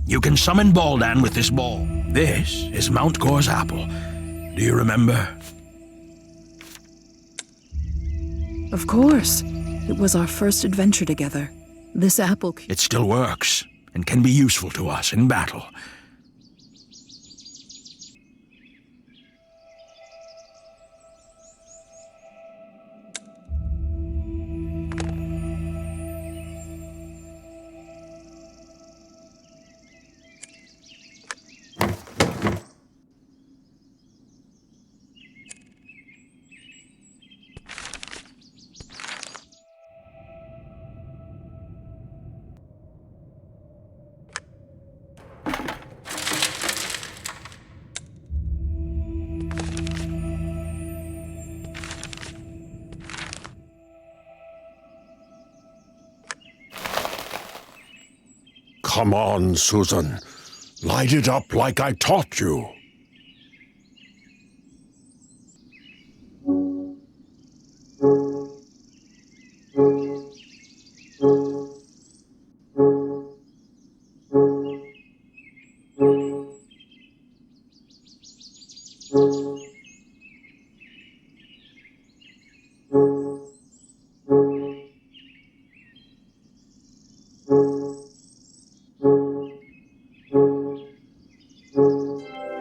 You can summon Buldan with this ball. This is Mount Gor's apple. Do you remember? Of course. It was our first adventure together. This apple... It still works, and can be useful to us in battle. Come on, Susan. Light it up like I taught you.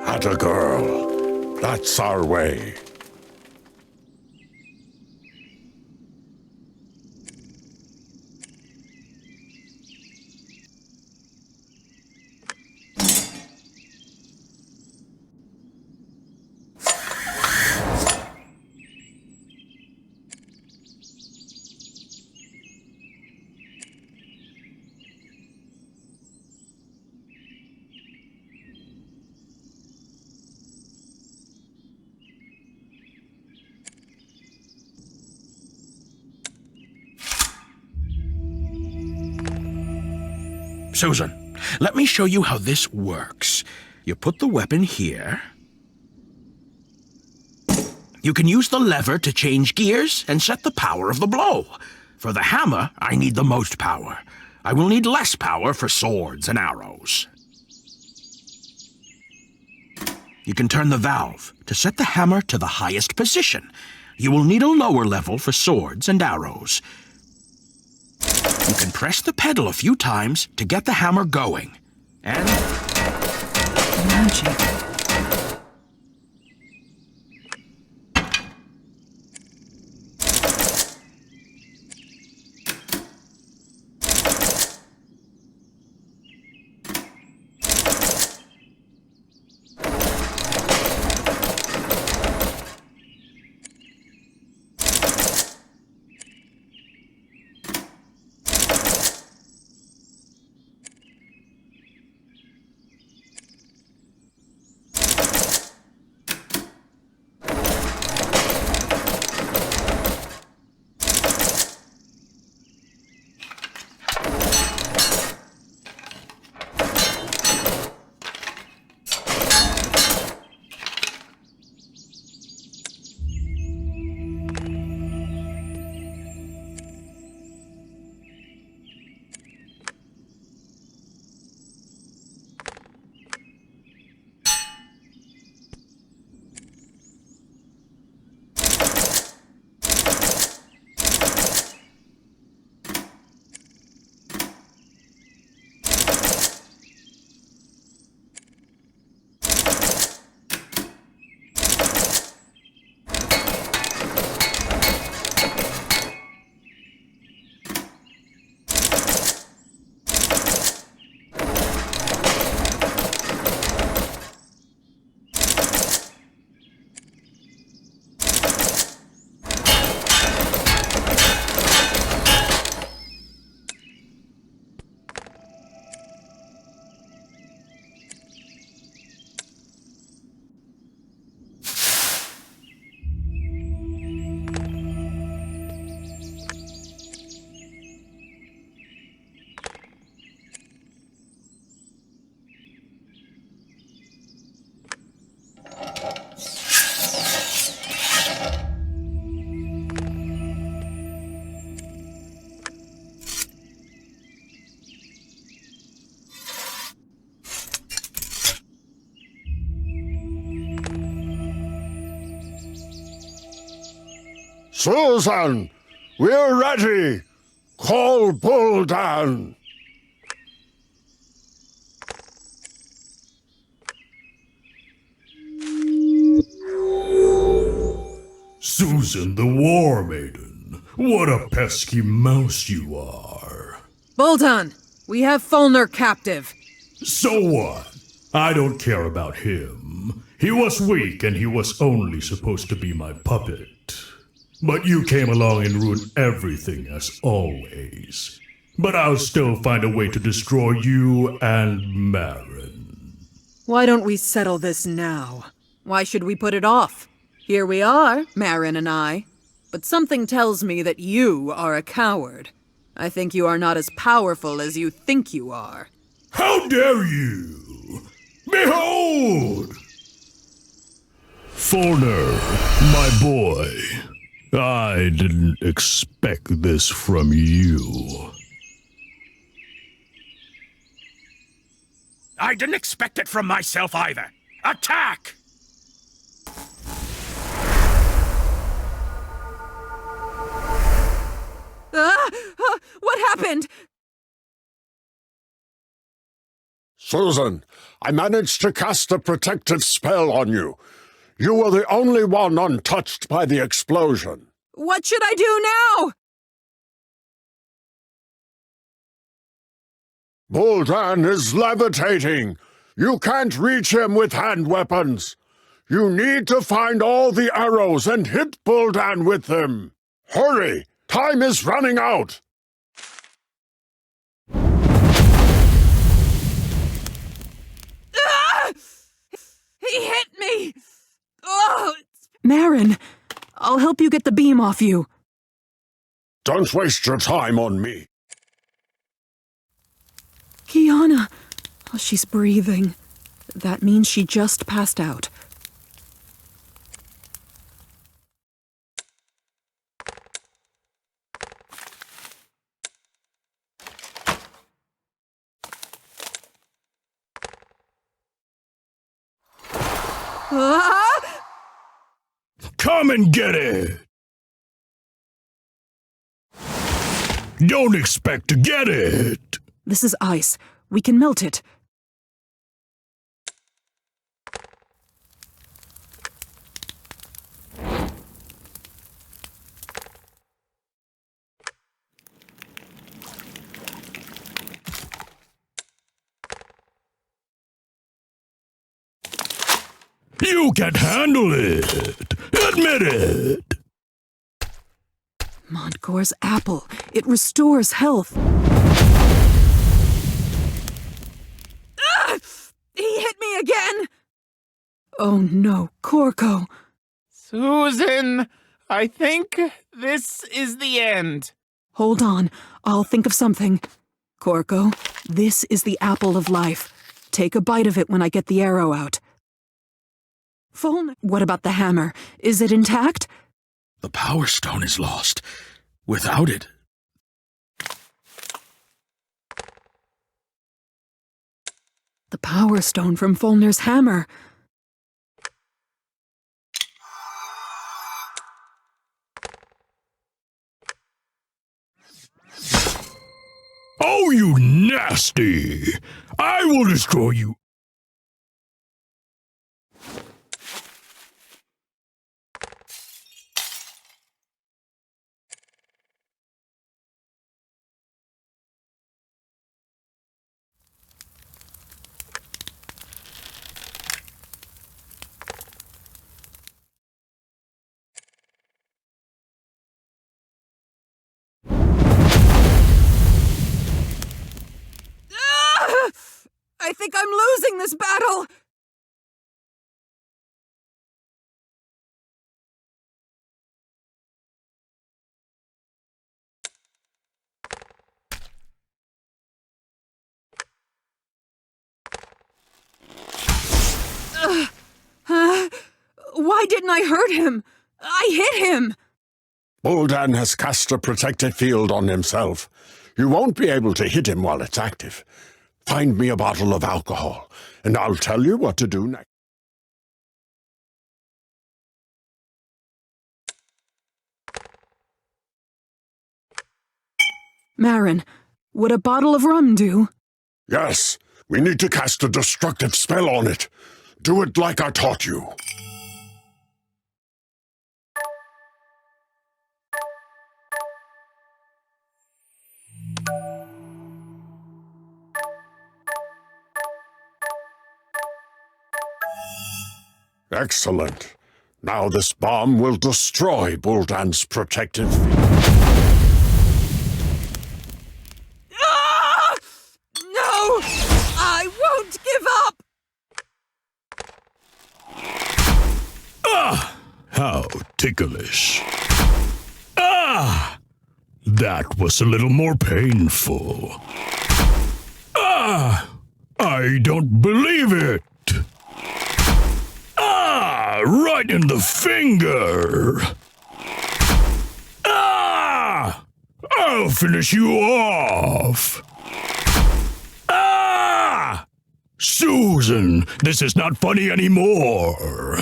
Atta girl. That's our way. Susan, let me show you how this works. You put the weapon here. You can use the lever to change gears and set the power of the blow. For the hammer, I need the most power. I will need less power for swords and arrows. You can turn the valve to set the hammer to the highest position. You will need a lower level for swords and arrows. You can press the pedal a few times to get the hammer going. And... Magic. Susan, we're ready. Call Buldan. Susan the War Maiden, what a pesky mouse you are. Buldan, we have Fulner captive. So what? I don't care about him. He was weak and he was only supposed to be my puppet. But you came along and ruined everything as always. But I'll still find a way to destroy you and Marin. Why don't we settle this now? Why should we put it off? Here we are, Marin and I. But something tells me that you are a coward. I think you are not as powerful as you think you are. How dare you? Behold! Fulner, my boy, I didn't expect this from you. I didn't expect it from myself either. Attack! What happened? Susan, I managed to cast a protective spell on you. You were the only one untouched by the explosion. What should I do now? Buldan is levitating. You can't reach him with hand weapons. You need to find all the arrows and hit Buldan with them. Hurry! Time is running out! He hit me! Oh! Marin, I'll help you get the beam off you. Don't waste your time on me. Kiana. Oh, she's breathing. That means she just passed out. Ah! Come and get it! Don't expect to get it! This is ice. We can melt it. You can handle it! Admit it! Montgore's apple. It restores health. Ah! He hit me again! Oh no, Corco. Susan, I think this is the end. Hold on, I'll think of something. Corco, this is the apple of life. Take a bite of it when I get the arrow out. Phone, what about the hammer? Is it intact? The Power Stone is lost. Without it... The Power Stone from Fulner's hammer. Oh, you nasty! I will destroy you! I think I'm losing this battle! Why didn't I hurt him? I hit him! Buldan has cast a protected field on himself. You won't be able to hit him while it's active. Find me a bottle of alcohol, and I'll tell you what to do next. Marin, would a bottle of rum do? Yes, we need to cast a destructive spell on it. Do it like I taught you. Excellent. Now this bomb will destroy Buldan's protective field. Ah! No! I won't give up! Ah! How ticklish. Ah! That was a little more painful. Ah! I don't believe it. Ah, right in the finger. Ah! I'll finish you off. Ah! Susan, this is not funny anymore.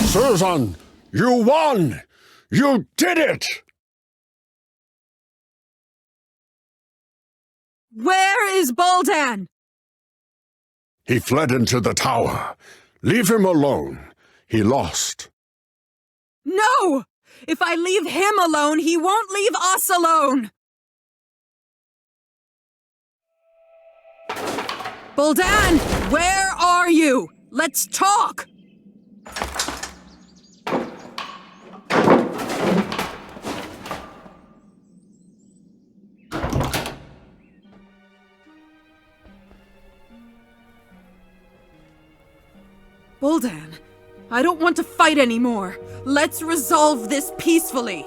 Susan, you won! You did it! Where is Buldan? He fled into the tower. Leave him alone. He lost. No! If I leave him alone, he won't leave us alone! Buldan, where are you? Let's talk! Buldan, I don't want to fight anymore. Let's resolve this peacefully.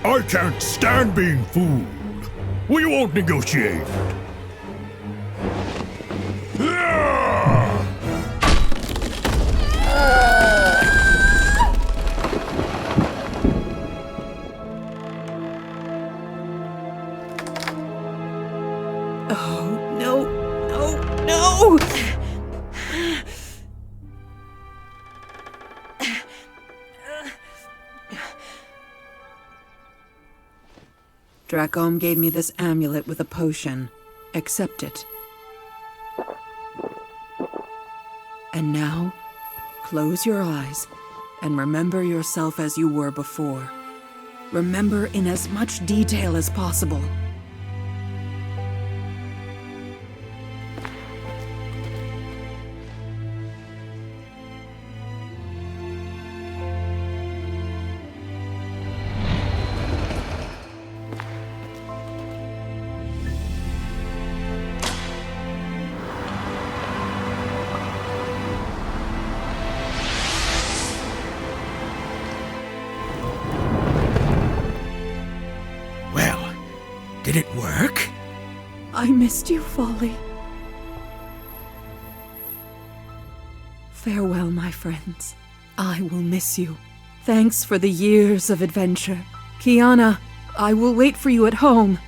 I can't stand being fooled. We won't negotiate. Oh, no, no, no! Drak gave me this amulet with a potion. Accept it. And now, close your eyes and remember yourself as you were before. Remember in as much detail as possible. Did it work? I missed you, Folly. Farewell, my friends. I will miss you. Thanks for the years of adventure. Kiana, I will wait for you at home.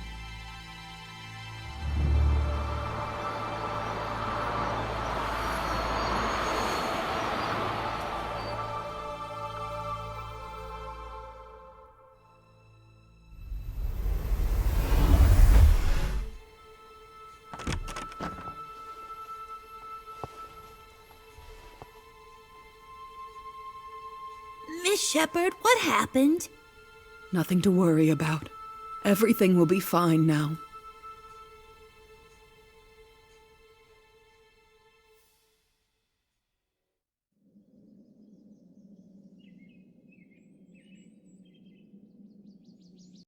Miss Shepherd, what happened? Nothing to worry about. Everything will be fine now.